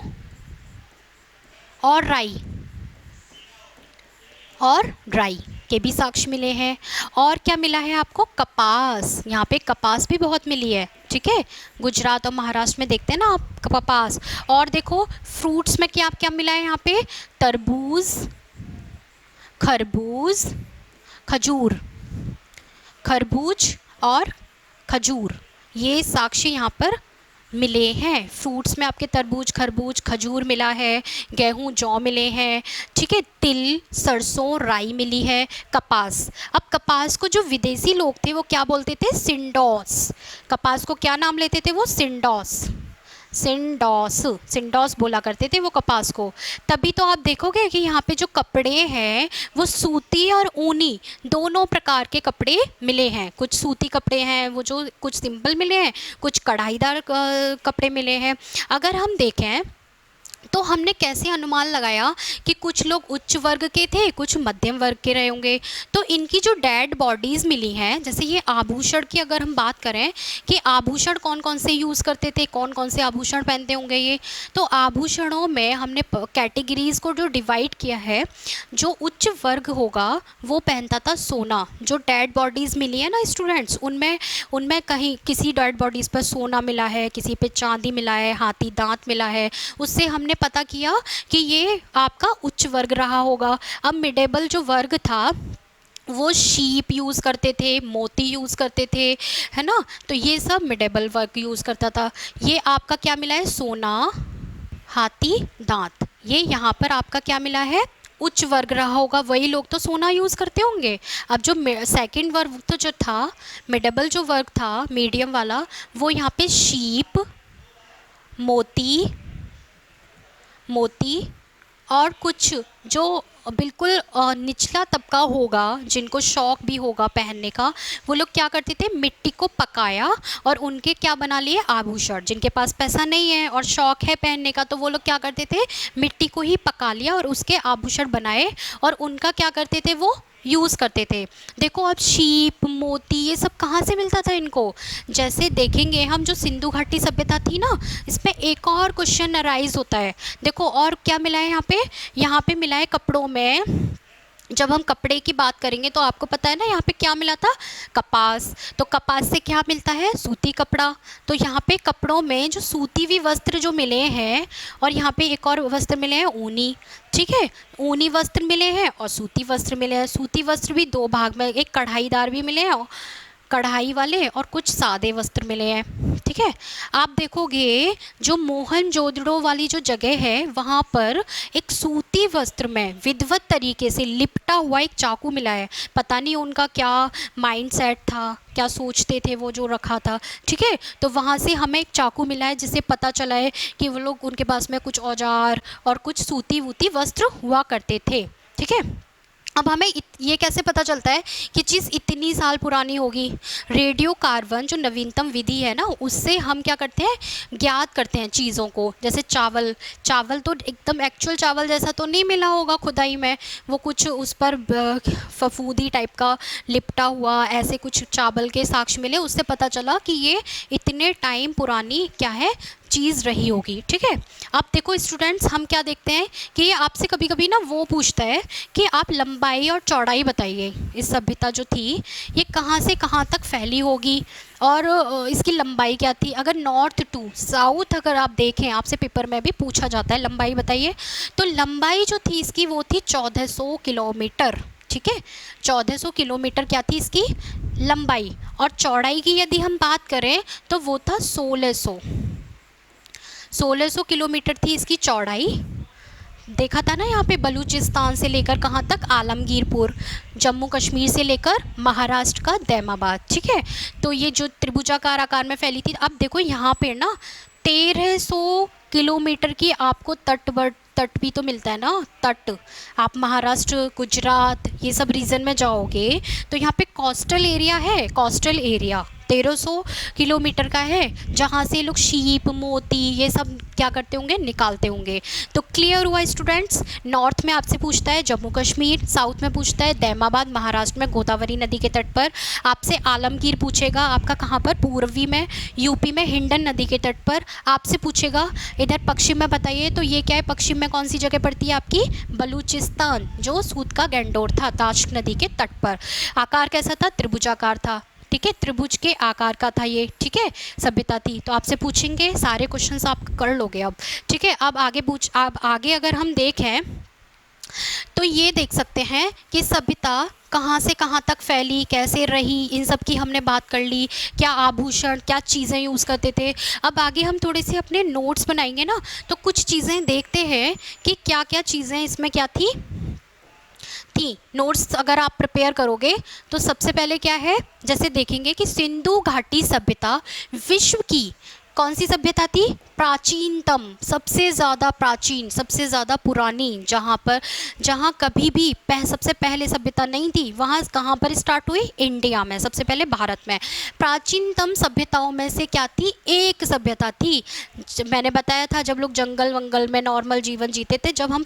और राई, और ड्राई के भी साक्ष्य मिले हैं। और क्या मिला है आपको, कपास, यहाँ पे कपास भी बहुत मिली है, ठीक है। गुजरात और महाराष्ट्र में देखते हैं ना आप कपास। और देखो फ्रूट्स में क्या क्या मिला है यहाँ पे, तरबूज, खरबूज, खजूर, खरबूज और खजूर, ये साक्ष्य यहाँ पर मिले हैं। फ्रूट्स में आपके तरबूज, खरबूज, खजूर मिला है, गेहूं जौ मिले हैं, ठीक है। तिल, सरसों, राई मिली है, कपास। अब कपास को जो विदेशी लोग थे वो क्या बोलते थे, सिंडोस। कपास को क्या नाम लेते थे वो, सिंडोस, सिंडोस, सिंडोस बोला करते थे वो कपास को। तभी तो आप देखोगे कि यहाँ पे जो कपड़े हैं वो सूती और ऊनी दोनों प्रकार के कपड़े मिले हैं। कुछ सूती कपड़े हैं वो जो कुछ सिंपल मिले हैं, कुछ कढ़ाईदार कपड़े मिले हैं। अगर हम देखें तो हमने कैसे अनुमान लगाया कि कुछ लोग उच्च वर्ग के थे, कुछ मध्यम वर्ग के रहे होंगे। तो इनकी जो डेड बॉडीज़ मिली हैं, जैसे ये आभूषण की अगर हम बात करें कि आभूषण कौन कौन से यूज़ करते थे, कौन कौन से आभूषण पहनते होंगे ये, तो आभूषणों में हमने कैटेगरीज़ को जो डिवाइड किया है, जो उच्च वर्ग होगा वो पहनता था सोना। जो डेड बॉडीज़ मिली है ना स्टूडेंट्स, उनमें उनमें कहीं किसी डेड बॉडीज़ पर सोना मिला है, किसी पे चांदी मिला है, हाथी दांत मिला है, उससे हमने पता किया कि ये आपका उच्च वर्ग रहा होगा। अब मिडेबल जो वर्ग था वो शीप यूज़ करते थे, मोती यूज़ करते थे, है ना। तो ये सब मिडेबल वर्ग यूज़ करता था। ये आपका क्या मिला है, सोना, हाथी दांत, ये यहाँ पर आपका क्या मिला है, उच्च वर्ग रहा होगा। वही लोग तो सोना यूज़ करते होंगे। अब जो सेकंड वर्ग तो जो था, मिडेबल जो वर्ग था, मीडियम वाला, वो यहाँ पे शीप, मोती और कुछ जो बिल्कुल निचला तबका होगा, जिनको शौक़ भी होगा पहनने का, वो लोग क्या करते थे, मिट्टी को पकाया और उनके क्या बना लिए, आभूषण। जिनके पास पैसा नहीं है और शौक़ है पहनने का, तो वो लोग क्या करते थे, मिट्टी को ही पका लिया और उसके आभूषण बनाए और उनका क्या करते थे, वो यूज़ करते थे। देखो अब शीप, मोती, ये सब कहाँ से मिलता था इनको। जैसे देखेंगे हम जो सिंधु घाटी सभ्यता थी ना, इसमें एक और क्वेश्चन अराइज होता है। देखो और क्या मिला है यहाँ पे, यहाँ पे मिला है कपड़ों में जब हम कपड़े की बात करेंगे तो आपको पता है ना यहाँ पे क्या मिला था, कपास। तो कपास से क्या मिलता है, सूती कपड़ा। तो यहाँ पे कपड़ों में जो सूती हुई वस्त्र जो मिले हैं, और यहाँ पे एक और वस्त्र मिले हैं ऊनी, ठीक है, ऊनी वस्त्र मिले हैं और सूती वस्त्र मिले हैं। सूती वस्त्र भी दो भाग में, एक कढ़ाईदार भी मिले हैं, कढ़ाई वाले, और कुछ सादे वस्त्र मिले हैं, ठीक है। आप देखोगे जो मोहनजोदड़ो वाली जो जगह है वहाँ पर एक सूती वस्त्र में विधिवत तरीके से लिपटा हुआ एक चाकू मिला है। पता नहीं उनका क्या माइंडसेट था, क्या सोचते थे वो जो रखा था, ठीक है। तो वहाँ से हमें एक चाकू मिला है जिससे पता चला है कि वो लोग, उनके पास में कुछ औजार और कुछ सूती वूती वस्त्र हुआ करते थे, ठीक है। अब हमें ये कैसे पता चलता है कि चीज़ इतनी साल पुरानी होगी। रेडियो कार्बन जो नवीनतम विधि है ना, उससे हम क्या करते हैं, ज्ञात करते हैं चीज़ों को। जैसे चावल, चावल तो एकदम एक्चुअल चावल जैसा तो नहीं मिला होगा खुदाई में, वो कुछ उस पर फफूदी टाइप का लिपटा हुआ ऐसे कुछ चावल के साक्ष्य मिले, उससे पता चला कि ये इतने टाइम पुरानी क्या है, चीज़ रही होगी, ठीक है। अब देखो स्टूडेंट्स, हम क्या देखते हैं कि ये आपसे कभी कभी ना वो पूछता है कि आप लंबाई और चौड़ाई बताइए, इस सभ्यता जो थी ये कहाँ से कहाँ तक फैली होगी और इसकी लंबाई क्या थी। अगर नॉर्थ टू साउथ अगर आप देखें, आपसे पेपर में भी पूछा जाता है लंबाई बताइए, तो लंबाई जो थी इसकी वो थी 1400 किलोमीटर, ठीक है। 1400 किलोमीटर क्या थी इसकी लंबाई, और चौड़ाई की यदि हम बात करें तो वो था 1600 किलोमीटर थी इसकी चौड़ाई। देखा था ना यहाँ पे, बलूचिस्तान से लेकर कहाँ तक, आलमगीरपुर, जम्मू कश्मीर से लेकर महाराष्ट्र का दैमाबाद, ठीक है। तो ये जो त्रिभुजाकार आकार में फैली थी। अब देखो यहाँ पे ना 1300 किलोमीटर की आपको तट भी तो मिलता है ना, तट। आप महाराष्ट्र, गुजरात ये सब रीजन में जाओगे तो यहाँ पे कोस्टल एरिया है, कोस्टल एरिया 1300 किलोमीटर का है, जहाँ से लोग शीप, मोती ये सब क्या करते होंगे, निकालते होंगे। तो क्लियर हुआ स्टूडेंट्स। नॉर्थ में आपसे पूछता है जम्मू कश्मीर, साउथ में पूछता है दैमाबाद महाराष्ट्र में गोदावरी नदी के तट पर, आपसे आलमगीर पूछेगा आपका कहाँ पर, पूर्वी में यूपी में हिंडन नदी के तट पर। आपसे पूछेगा इधर पश्चिम में बताइए, तो ये क्या है, पश्चिम में कौन सी जगह पड़ती है आपकी, बलूचिस्तान, जो सूत का गैंडोर था ताश्क नदी के तट पर। आकार कैसा था, त्रिभुजाकार था, ठीक है, त्रिभुज के आकार का था ये, ठीक है, सभ्यता थी। तो आपसे पूछेंगे, सारे क्वेश्चंस आप कर लोगे अब, ठीक है। अब आगे अगर हम देखें तो ये देख सकते हैं कि सभ्यता कहाँ से कहाँ तक फैली, कैसे रही, इन सब की हमने बात कर ली। क्या आभूषण, क्या चीज़ें यूज़ करते थे। अब आगे हम थोड़े से अपने नोट्स बनाएंगे ना, तो कुछ चीज़ें देखते हैं कि क्या क्या चीज़ें इसमें क्या थी। नोट्स अगर आप प्रिपेयर करोगे तो सबसे पहले क्या है, जैसे देखेंगे कि सिंधु घाटी सभ्यता विश्व की कौन सी सभ्यता थी, प्राचीनतम, सबसे ज़्यादा प्राचीन, सबसे ज़्यादा पुरानी, जहाँ कभी भी सबसे पहले सभ्यता नहीं थी, वहाँ कहाँ पर स्टार्ट हुई, इंडिया में, सबसे पहले भारत में। प्राचीनतम सभ्यताओं में से क्या थी, एक सभ्यता थी। मैंने बताया था जब लोग जंगल वंगल में नॉर्मल जीवन जीते थे, जब हम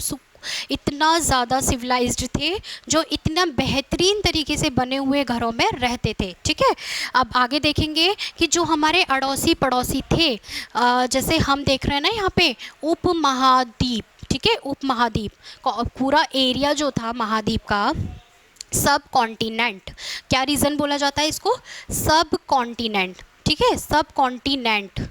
इतना ज़्यादा सिविलाइज्ड थे, जो इतना बेहतरीन तरीके से बने हुए घरों में रहते थे, ठीक है। अब आगे देखेंगे कि जो हमारे अड़ोसी पड़ोसी थे, जैसे हम देख रहे हैं ना यहाँ पे उपमहाद्वीप, ठीक है, उपमहाद्वीप पूरा एरिया जो था महाद्वीप का, सब कॉन्टिनेंट, क्या रीज़न बोला जाता है इसको, सब कॉन्टिनेंट, ठीक है, सब कॉन्टिनेंट,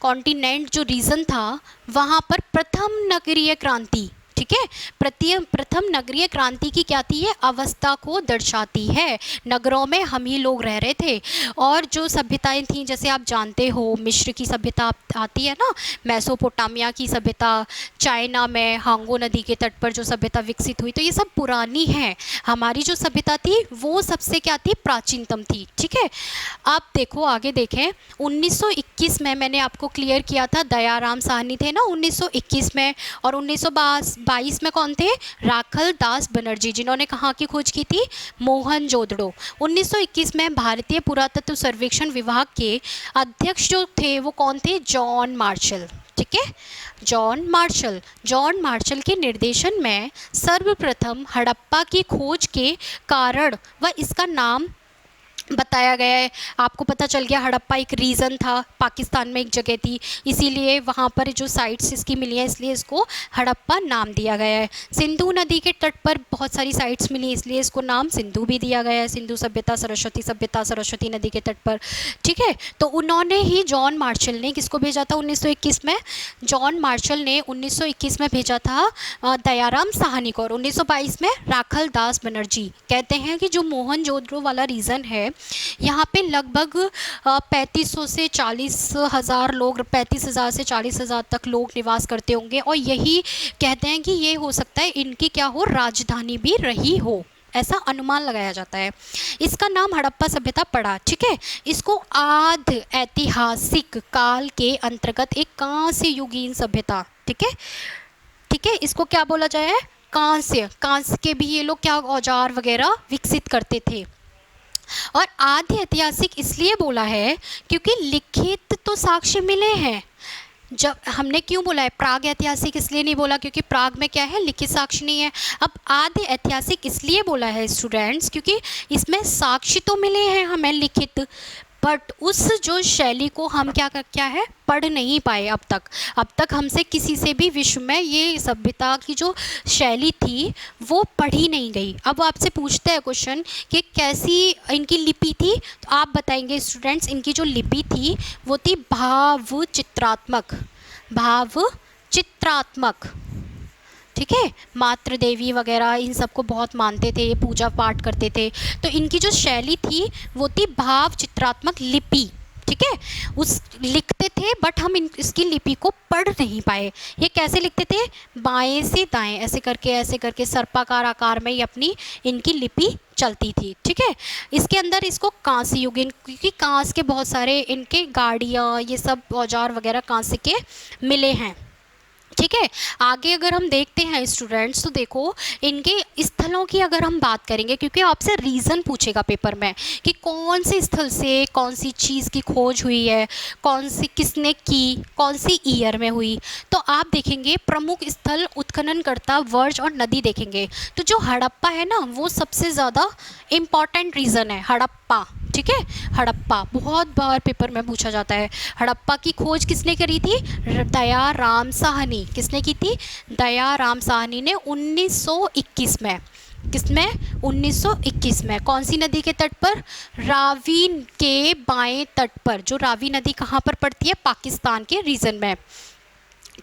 कॉन्टिनेंट जो रीजन था वहाँ पर प्रथम नगरीय क्रांति, ठीक है, प्रथम नगरीय क्रांति की क्या थी, ये अवस्था को दर्शाती है। नगरों में हम ही लोग रह रहे थे, और जो सभ्यताएं थीं, जैसे आप जानते हो मिस्र की सभ्यता आती है ना, मेसोपोटामिया की सभ्यता, चाइना में हांगो नदी के तट पर जो सभ्यता विकसित हुई, तो ये सब पुरानी है। हमारी जो सभ्यता थी वो सबसे क्या थी, प्राचीनतम थी, ठीक है। अब देखो आगे देखें, 1921 में मैंने आपको क्लियर किया था, दयाराम साहनी थे ना 1921 में, और 1922 में कौन थे, राखल दास बनर्जी, जिन्होंने कहाँ की खोज की थी, मोहनजोदड़ो। 1921 में भारतीय पुरातत्व सर्वेक्षण विभाग के अध्यक्ष जो थे वो कौन थे, जॉन मार्शल, ठीक है, जॉन मार्शल के निर्देशन में सर्वप्रथम हड़प्पा की खोज के कारण व इसका नाम बताया गया है। आपको पता चल गया हड़प्पा एक रीज़न था, पाकिस्तान में एक जगह थी, इसीलिए वहाँ पर जो साइट्स इसकी मिली हैं इसलिए इसको हड़प्पा नाम दिया गया है। सिंधु नदी के तट पर बहुत सारी साइट्स मिली इसलिए इसको नाम सिंधु भी दिया गया है। सिंधु सभ्यता, सरस्वती नदी के तट पर। ठीक है, तो उन्होंने ही जॉन मार्शल ने किसको भेजा था 1921 में? जॉन मार्शल ने 1921 में भेजा था दयाराम साहनी को, और 1922 में राखल दास बनर्जी। कहते हैं कि जो मोहनजोदड़ो वाला रीज़न है, यहाँ पे लगभग 3500 से 40,000 लोग, 35,000 से 40,000 तक लोग निवास करते होंगे, और यही कहते हैं कि ये हो सकता है इनकी क्या हो, राजधानी भी रही हो, ऐसा अनुमान लगाया जाता है। इसका नाम हड़प्पा सभ्यता पड़ा। ठीक है, इसको आद्य ऐतिहासिक काल के अंतर्गत एक कांस्य युगीन सभ्यता, ठीक है, ठीक है, इसको क्या बोला जाए? कांस्य। कांस्य के भी ये लोग क्या औजार वगैरह विकसित करते थे। और आदि ऐतिहासिक इसलिए बोला है क्योंकि लिखित तो साक्ष्य मिले हैं। जब हमने क्यों बोला है प्राग ऐतिहासिक, इसलिए नहीं बोला क्योंकि प्राग में क्या है, लिखित साक्ष्य नहीं है। अब आदि ऐतिहासिक इसलिए बोला है स्टूडेंट्स क्योंकि इसमें साक्ष्य तो मिले हैं हमें लिखित, बट उस जो शैली को हम क्या है पढ़ नहीं पाए अब तक हमसे किसी से भी विश्व में ये सभ्यता की जो शैली थी वो पढ़ी नहीं गई। अब आपसे पूछते हैं क्वेश्चन कि कैसी इनकी लिपि थी, तो आप बताएंगे स्टूडेंट्स इनकी जो लिपि थी वो थी भाव चित्रात्मक। ठीक है, मातृ देवी वगैरह इन सबको बहुत मानते थे, पूजा पाठ करते थे, तो इनकी जो शैली थी वो थी भाव चित्रात्मक लिपि। ठीक है, उस लिखते थे बट हम इसकी लिपि को पढ़ नहीं पाए। ये कैसे लिखते थे? बाएं से दाएं ऐसे करके सर्पाकार आकार में ही अपनी इनकी लिपि चलती थी। ठीक है, इसके अंदर इसको कांस्य युगीन, क्योंकि कांस्य के बहुत सारे इनके गाड़ियाँ ये सब औजार वगैरह कांस्य के मिले हैं। ठीक है, आगे अगर हम देखते हैं स्टूडेंट्स तो देखो इनके स्थलों की अगर हम बात करेंगे, क्योंकि आपसे रीज़न पूछेगा पेपर में कि कौन से स्थल से कौन सी चीज़ की खोज हुई है, कौन सी किसने की, कौन सी ईयर में हुई, तो आप देखेंगे प्रमुख स्थल, उत्खननकर्ता, वर्ष और नदी देखेंगे। तो जो हड़प्पा है ना वो सबसे ज़्यादा इम्पॉर्टेंट रीज़न है, हड़प्पा। ठीक है, हड़प्पा बहुत बार पेपर में पूछा जाता है। हड़प्पा की खोज किसने करी थी? दयाराम साहनी। किसने की थी? दयाराम साहनी ने 1921 में। किसमें? 1921 में। कौन सी नदी के तट पर? रावी के बाएं तट पर। जो रावी नदी कहाँ पर पड़ती है? पाकिस्तान के रीजन में।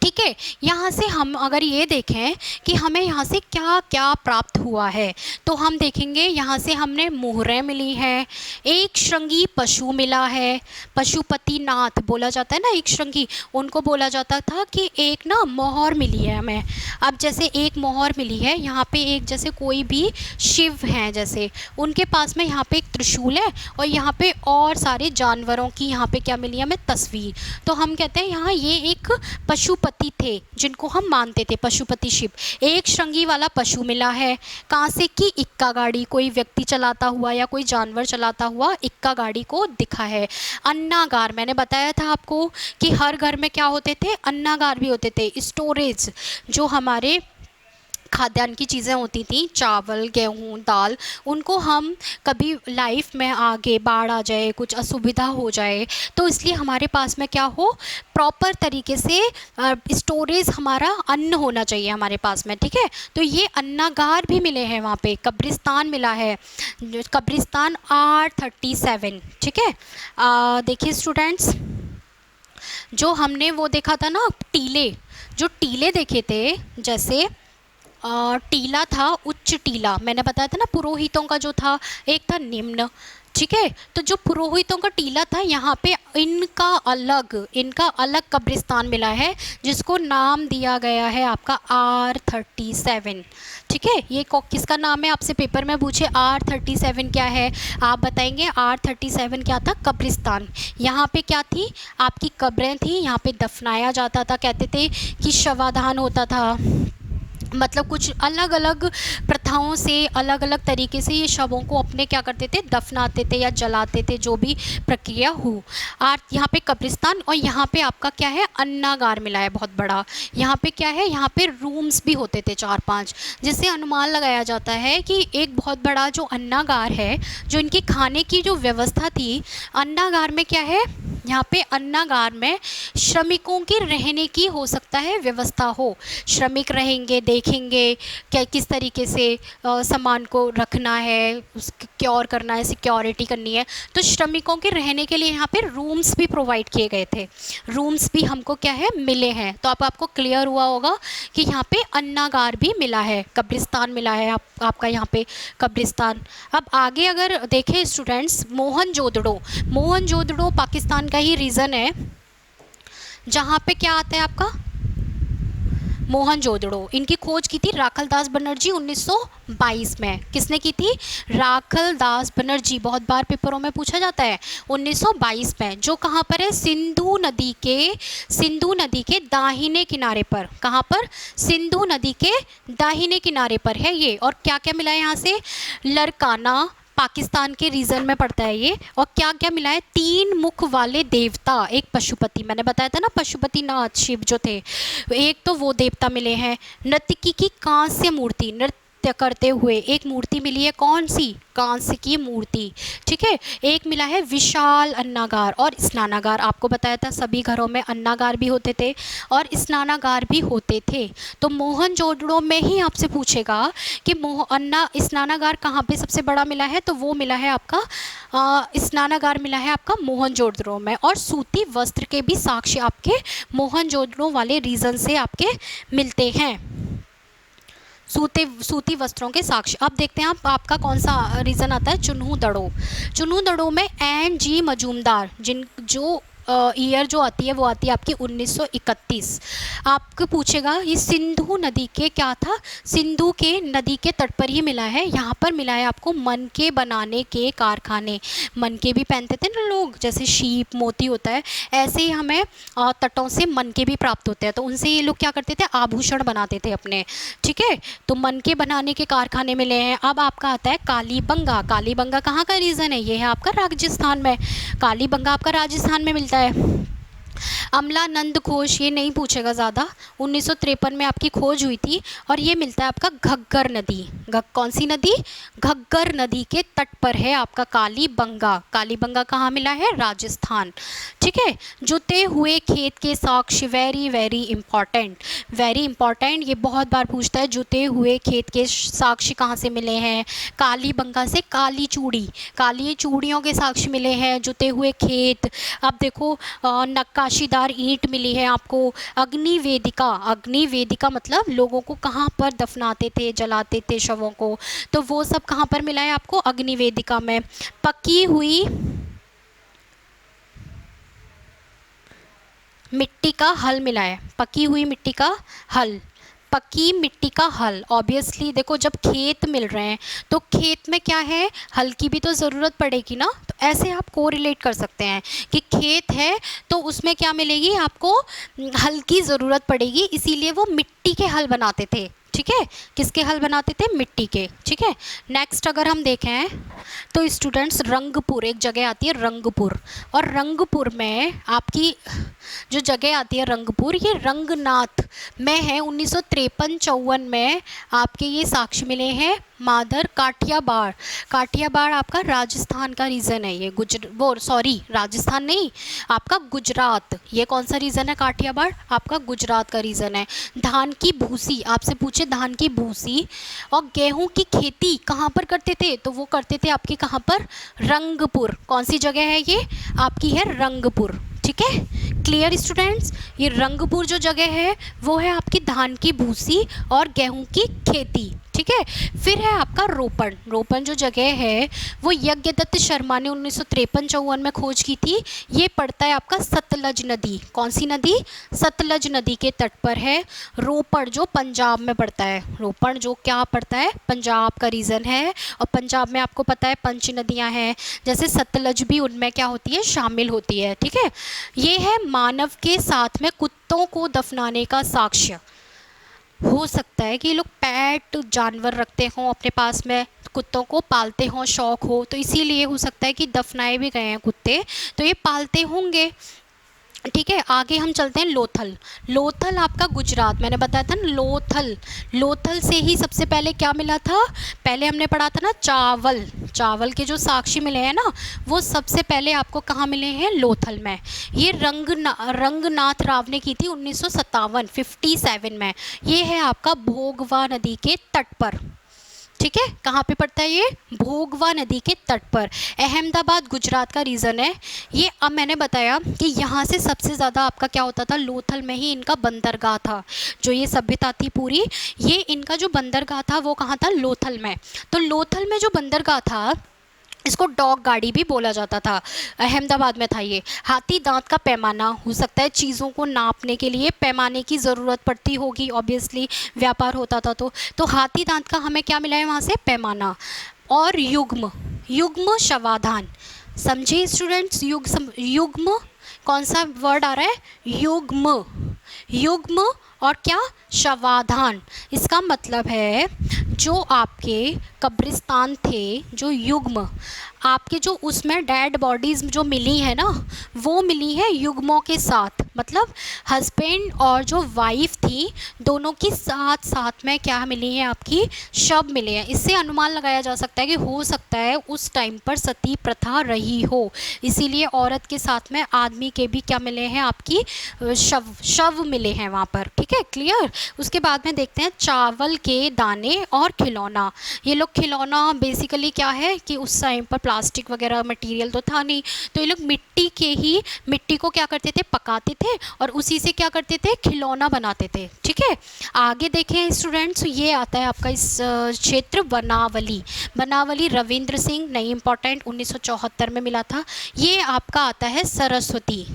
ठीक है, यहाँ से हम अगर ये देखें कि हमें यहाँ से क्या क्या प्राप्त हुआ है, तो हम देखेंगे यहाँ से हमने मुहरें मिली हैं, एक श्रृंगी पशु मिला है, पशुपति नाथ बोला जाता है ना, एक श्रृंगी, उनको बोला जाता था कि एक ना मोहर मिली है हमें। अब जैसे एक मोहर मिली है यहाँ पे, एक जैसे कोई भी शिव हैं जैसे उनके पास में यहाँ पे एक त्रिशूल है, और यहाँ पे और सारे जानवरों की यहाँ पे क्या मिली है हमें? तस्वीर। तो हम कहते हैं यहाँ ये एक पशुपति थे जिनको हम मानते थे, पशुपति शिव। एक श्रृंगी वाला पशु मिला है, कांसे की इक्का गाड़ी, कोई व्यक्ति चलाता हुआ या कोई जानवर चलाता हुआ इक्का गाड़ी को दिखा है। अन्नागार, मैंने बताया था आपको कि हर घर में क्या होते थे? अन्नागार भी होते थे, स्टोरेज, जो हमारे खाद्यान्न की चीज़ें होती थी, चावल, गेहूँ, दाल, उनको हम कभी लाइफ में आगे बाढ़ आ जाए, कुछ असुविधा हो जाए, तो इसलिए हमारे पास में क्या हो, प्रॉपर तरीके से स्टोरेज हमारा अन्न होना चाहिए हमारे पास में। ठीक है, तो ये अन्नागार भी मिले हैं वहाँ पे। कब्रिस्तान मिला है, कब्रिस्तान R37। ठीक है, देखिए स्टूडेंट्स, जो हमने वो देखा था ना टीले, जो टीले देखे थे, जैसे टीला था, उच्च टीला, मैंने बताया था ना पुरोहितों का जो था, एक था निम्न। ठीक है, तो जो पुरोहितों का टीला था यहाँ पे इनका अलग कब्रिस्तान मिला है, जिसको नाम दिया गया है आपका R37। ठीक है, ये किसका नाम है? आपसे पेपर में पूछे R37 क्या है, आप बताएंगे R37 क्या था? कब्रिस्तान। यहाँ पे क्या थी? आपकी कब्रें थी, यहाँ पे दफनाया जाता था, कहते थे कि शवाधान होता था, मतलब कुछ अलग अलग प्रथा प्रथाओं से अलग अलग तरीके से ये शवों को अपने क्या करते थे, दफनाते थे या जलाते थे, जो भी प्रक्रिया हो। आज यहाँ पे कब्रिस्तान और यहाँ पे आपका क्या है, अन्नागार मिला है बहुत बड़ा। यहाँ पे क्या है, यहाँ पे रूम्स भी होते थे 4-5, जिससे अनुमान लगाया जाता है कि एक बहुत बड़ा जो अन्नागार है, जो इनकी खाने की जो व्यवस्था थी, अन्नागार में क्या है, यहाँ पे अन्नागार में श्रमिकों के रहने की हो सकता है व्यवस्था हो। श्रमिक रहेंगे, देखेंगे क्या किस तरीके से सामान को रखना है, क्योर करना है, सिक्योरिटी करनी है। तो श्रमिकों के रहने के लिए यहाँ पे रूम्स भी प्रोवाइड किए गए थे। रूम्स भी हमको क्या है, मिले हैं। तो आपको क्लियर हुआ होगा कि यहाँ पे अन्नागार भी मिला है, कब्रिस्तान मिला है आपका यहाँ पे कब्रिस्तान। अब आगे अगर देखें स्टूडेंट्स, मोहनजोदड़ो पाकिस्तान का ही रीजन है जहाँ पे क्या आता है आपका, मोहनजोदड़ो। इनकी खोज की थी राखलदास बनर्जी 1922 में। किसने की थी, राखलदास बनर्जी, बहुत बार पेपरों में पूछा जाता है। 1922 में, जो कहाँ पर है, सिंधु नदी के दाहिने किनारे पर। कहाँ पर, सिंधु नदी के दाहिने किनारे पर है ये। और क्या क्या मिला है यहाँ से, लरकाना पाकिस्तान के रीजन में पड़ता है ये। और क्या क्या मिला है, 3 मुख वाले देवता, एक पशुपति, मैंने बताया था ना पशुपतिनाथ शिव जो थे, एक तो वो देवता मिले हैं। नर्तकी की कांस्य मूर्ति, नृत्य करते हुए एक मूर्ति मिली है, कौन सी, कांस्य की मूर्ति, ठीक है। एक मिला है विशाल अन्नागार और स्नानागार। आपको बताया था सभी घरों में अन्नागार भी होते थे और स्नानागार भी होते थे। तो मोहनजोदड़ो में ही आपसे पूछेगा कि स्नानागार कहाँ पे सबसे बड़ा मिला है, तो वो मिला है आपका स्नानागार मिला है आपका मोहनजोदड़ो में। और सूती वस्त्र के भी साक्ष्य आपके मोहनजोदड़ो वाले रीजन से आपके मिलते हैं, सूती वस्त्रों के साक्ष्य। अब देखते हैं आपका कौन सा रीज़न आता है, चुन्हू दड़ो में एन जी मजूमदार, जो ईयर जो आती है वो आती है आपकी 1931। आपको पूछेगा ये सिंधु नदी के क्या था, सिंधु के नदी के तट पर ही मिला है। यहाँ पर मिला है आपको मनके बनाने के कारखाने। मनके भी पहनते थे ना लोग, जैसे शीप मोती होता है, ऐसे ही हमें तटों से मनके भी प्राप्त होते हैं। तो उनसे ये लोग क्या करते थे, आभूषण बनाते थे अपने, ठीक है। तो मनके बनाने के कारखाने मिले हैं। अब आपका आता है कालीबंगा। कालीबंगा कहाँ का रीज़न है, ये है आपका राजस्थान में। कालीबंगा आपका राजस्थान में मिलता है। अमलानंद खोज, ये नहीं पूछेगा ज़्यादा, 1953 में आपकी खोज हुई थी। और ये मिलता है आपका घग्गर नदी, कौन सी नदी, घग्गर नदी के तट पर है आपका कालीबंगा। कालीबंगा कहाँ मिला है, राजस्थान, ठीक है। जुते हुए खेत के साक्ष्य, वेरी वेरी इंपॉर्टेंट, ये बहुत बार पूछता है। जुते हुए खेत के साक्ष्य कहाँ से मिले हैं, कालीबंगा से। काली चूड़ियों के साक्ष्य मिले हैं, जुते हुए खेत। अब देखो नक्काशीदार ईंट मिली है आपको। अग्निवेदिका मतलब लोगों को कहाँ पर दफनाते थे, जलाते थे शवों को, तो वो सब कहाँ पर मिला है आपको, अग्निवेदिका में। पकी हुई मिट्टी का हल मिला है, पकी हुई मिट्टी का हल, पक्की मिट्टी का हल। ऑब्वियसली देखो जब खेत मिल रहे हैं तो खेत में क्या है, हल की भी तो ज़रूरत पड़ेगी ना। तो ऐसे आप कोरिलेट कर सकते हैं कि खेत है तो उसमें क्या मिलेगी आपको, हल की ज़रूरत पड़ेगी, इसीलिए वो मिट्टी के हल बनाते थे, ठीक है। किसके हल बनाते थे, मिट्टी के, ठीक है। नेक्स्ट अगर हम देखें तो स्टूडेंट्स रंगपुर, एक जगह आती है रंगपुर, और रंगपुर में आपकी जो जगह आती है रंगपुर, ये रंगनाथ में है। 1953-54 में आपके ये साक्ष्य मिले हैं। मादर काठियावाड़ आपका राजस्थान का रीजन है, ये राजस्थान नहीं, आपका गुजरात। ये कौन सा रीजन है, काठियावाड़ आपका गुजरात का रीजन है। धान की भूसी, आपसे पूछे धान की भूसी और गेहूं की खेती कहाँ पर करते थे, तो वो करते थे आपके कहाँ पर, रंगपुर। कौन सी जगह है ये आपकी, है रंगपुर, ठीक है। क्लियर स्टूडेंट्स, ये रंगपुर जो जगह है वो है आपकी धान की भूसी और गेहूं की खेती, ठीक है। फिर है आपका रोपण जो जगह है वो यज्ञदत्त शर्मा ने 1953-54 में खोज की थी। ये पड़ता है आपका सतलज नदी, कौन सी नदी, सतलज नदी के तट पर है। रोपण जो पंजाब में पड़ता है, रोपण जो क्या पड़ता है, पंजाब का रीजन है। और पंजाब में आपको पता है पंच नदियाँ हैं, जैसे सतलज भी उनमें क्या होती है, शामिल होती है, ठीक है। ये है मानव के साथ में कुत्तों को दफनाने का साक्ष्य। हो सकता है कि ये लोग पेट जानवर रखते हों अपने पास में, कुत्तों को पालते हों, शौक हो, तो इसीलिए हो सकता है कि दफनाए भी गए हैं कुत्ते, तो ये पालते होंगे। ठीक है, आगे हम चलते हैं लोथल। लोथल आपका गुजरात, मैंने बताया था ना लोथल, लोथल से ही सबसे पहले क्या मिला था, पहले हमने पढ़ा था ना चावल, चावल के जो साक्ष्य मिले हैं ना वो सबसे पहले आपको कहाँ मिले हैं, लोथल में। ये रंगनाथ राव ने की थी 1957 में। ये है आपका भोगवा नदी के तट पर। ठीक है, कहाँ पे पड़ता है ये, भोगवा नदी के तट पर। अहमदाबाद गुजरात का रीज़न है ये। अब मैंने बताया कि यहाँ से सबसे ज़्यादा आपका क्या होता था, लोथल में ही इनका बंदरगाह था। जो ये सभ्यता थी पूरी, ये इनका जो बंदरगाह था वो कहाँ था, लोथल में। तो लोथल में जो बंदरगाह था इसको डॉग गाड़ी भी बोला जाता था, अहमदाबाद में था ये। हाथी दांत का पैमाना, हो सकता है चीज़ों को नापने के लिए पैमाने की ज़रूरत पड़ती होगी, ऑब्वियसली व्यापार होता था तो हाथी दांत का हमें क्या मिला है वहाँ से, पैमाना। और युग्म, युग्म शवाधान, समझे स्टूडेंट्स, युग्म कौन सा वर्ड आ रहा है, युग्म, युग्म और क्या, शवाधान। इसका मतलब है जो आपके कब्रिस्तान थे, जो युग्म आपके जो उसमें डेड बॉडीज़ जो मिली है ना वो मिली है युग्मों के साथ, मतलब हस्बैंड और जो वाइफ थी दोनों की साथ साथ में क्या मिली है, आपकी शव मिले हैं। इससे अनुमान लगाया जा सकता है कि हो सकता है उस टाइम पर सती प्रथा रही हो, इसीलिए औरत के साथ में आदमी के भी क्या मिले हैं, आपकी शव मिले हैं वहाँ पर। ठीक है, क्लियर। उसके बाद में देखते हैं चावल के दाने और खिलौना। ये लोग खिलौना बेसिकली क्या है कि उस टाइम पर प्लास्टिक वगैरह मटेरियल तो था नहीं, तो ये लोग मिट्टी को क्या करते थे, पकाते थे और उसी से क्या करते थे, खिलौना बनाते थे। ठीक है, आगे देखें स्टूडेंट्स, ये आता है आपका इस क्षेत्र वनावली। वनावली रविंद्र सिंह, नहीं इंपॉर्टेंट, 1974 में मिला था। ये आपका आता है सरस्वती।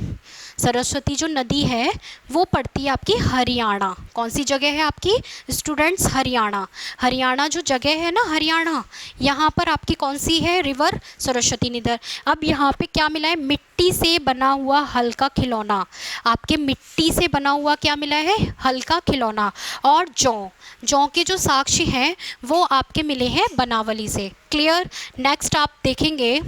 सरस्वती जो नदी है वो पड़ती है आपकी हरियाणा। कौन सी जगह है आपकी स्टूडेंट्स, हरियाणा। हरियाणा जो जगह है ना हरियाणा, यहाँ पर आपकी कौन सी है, रिवर सरस्वती नदी। अब यहाँ पे क्या मिला है, मिट्टी से बना हुआ हल्का खिलौना, आपके मिट्टी से बना हुआ क्या मिला है, हल्का खिलौना। और जौ के जो साक्ष्य हैं वो आपके मिले हैं बनावली से। क्लियर। नेक्स्ट आप देखेंगे,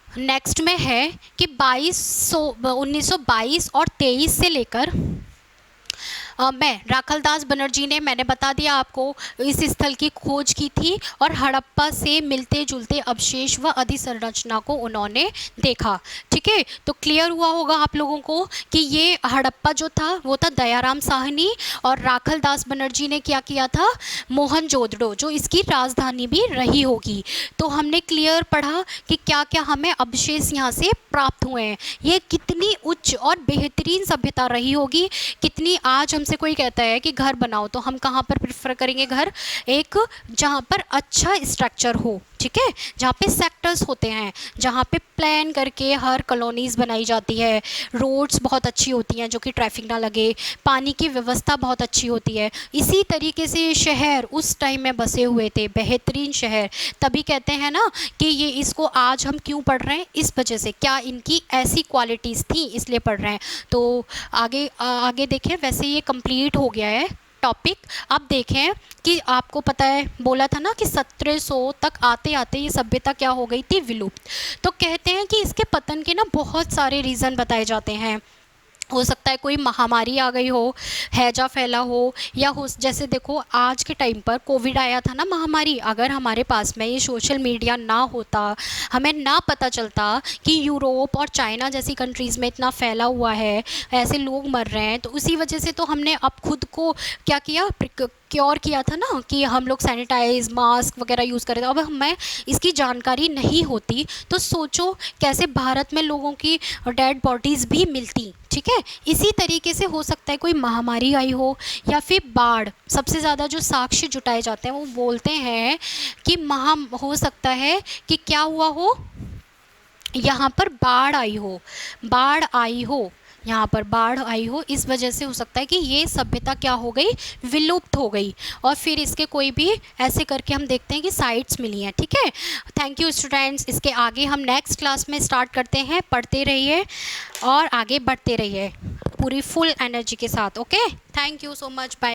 नेक्स्ट में है कि 1922 और 23 से लेकर मैं राखलदास बनर्जी ने, मैंने बता दिया आपको, इस स्थल की खोज की थी और हड़प्पा से मिलते जुलते अवशेष व अधिसंरचना को उन्होंने देखा। ठीक है, तो क्लियर हुआ होगा आप लोगों को कि ये हड़प्पा जो था वो था दयाराम साहनी, और राखलदास बनर्जी ने क्या किया था, मोहनजोदड़ो, जो इसकी राजधानी भी रही होगी। तो हमने क्लियर पढ़ा कि क्या क्या हमें अवशेष यहाँ से प्राप्त हुए हैं। ये कितनी उच्च और बेहतरीन सभ्यता रही होगी, कितनी। आज हमसे कोई कहता है कि घर बनाओ तो हम कहाँ पर प्रेफर करेंगे घर, एक जहाँ पर अच्छा स्ट्रक्चर हो। ठीक है, जहाँ पे सेक्टर्स होते हैं, जहाँ पे प्लान करके हर कॉलोनीज़ बनाई जाती है, रोड्स बहुत अच्छी होती हैं जो कि ट्रैफिक ना लगे, पानी की व्यवस्था बहुत अच्छी होती है। इसी तरीके से ये शहर उस टाइम में बसे हुए थे, बेहतरीन शहर। तभी कहते हैं ना कि ये इसको आज हम क्यों पढ़ रहे हैं, इस वजह से, क्या इनकी ऐसी क्वालिटीज़ थी इसलिए पढ़ रहे हैं। तो आगे देखें, वैसे ये कंप्लीट हो गया है टॉपिक। अब देखें कि आपको पता है, बोला था ना कि 1700 तक आते आते ये सभ्यता क्या हो गई थी, विलुप्त। तो कहते हैं कि इसके पतन के ना बहुत सारे रीज़न बताए जाते हैं। हो सकता है कोई महामारी आ गई हो, हैजा फैला हो, या हो जैसे देखो आज के टाइम पर कोविड आया था ना महामारी, अगर हमारे पास में ये सोशल मीडिया ना होता, हमें ना पता चलता कि यूरोप और चाइना जैसी कंट्रीज़ में इतना फैला हुआ है, ऐसे लोग मर रहे हैं, तो उसी वजह से तो हमने अब खुद को क्या किया, क्योर किया था ना कि हम लोग सैनिटाइज, मास्क वगैरह यूज़ करें। अब हमें इसकी जानकारी नहीं होती तो सोचो कैसे भारत में लोगों की डेड बॉडीज़ भी मिलती। ठीक है, इसी तरीके से हो सकता है कोई महामारी आई हो या फिर बाढ़। सबसे ज़्यादा जो साक्ष्य जुटाए जाते हैं वो बोलते हैं कि हो सकता है कि क्या हुआ हो, यहाँ पर बाढ़ आई हो, यहाँ पर बाढ़ आई हो, इस वजह से हो सकता है कि ये सभ्यता क्या हो गई, विलुप्त हो गई। और फिर इसके कोई भी ऐसे करके हम देखते हैं कि साइट्स मिली हैं। ठीक है, थैंक यू स्टूडेंट्स। इसके आगे हम नेक्स्ट क्लास में स्टार्ट करते हैं, पढ़ते रहिए और आगे बढ़ते रहिए। पूरी फुल एनर्जी के साथ। Okay, thank you so much, bye.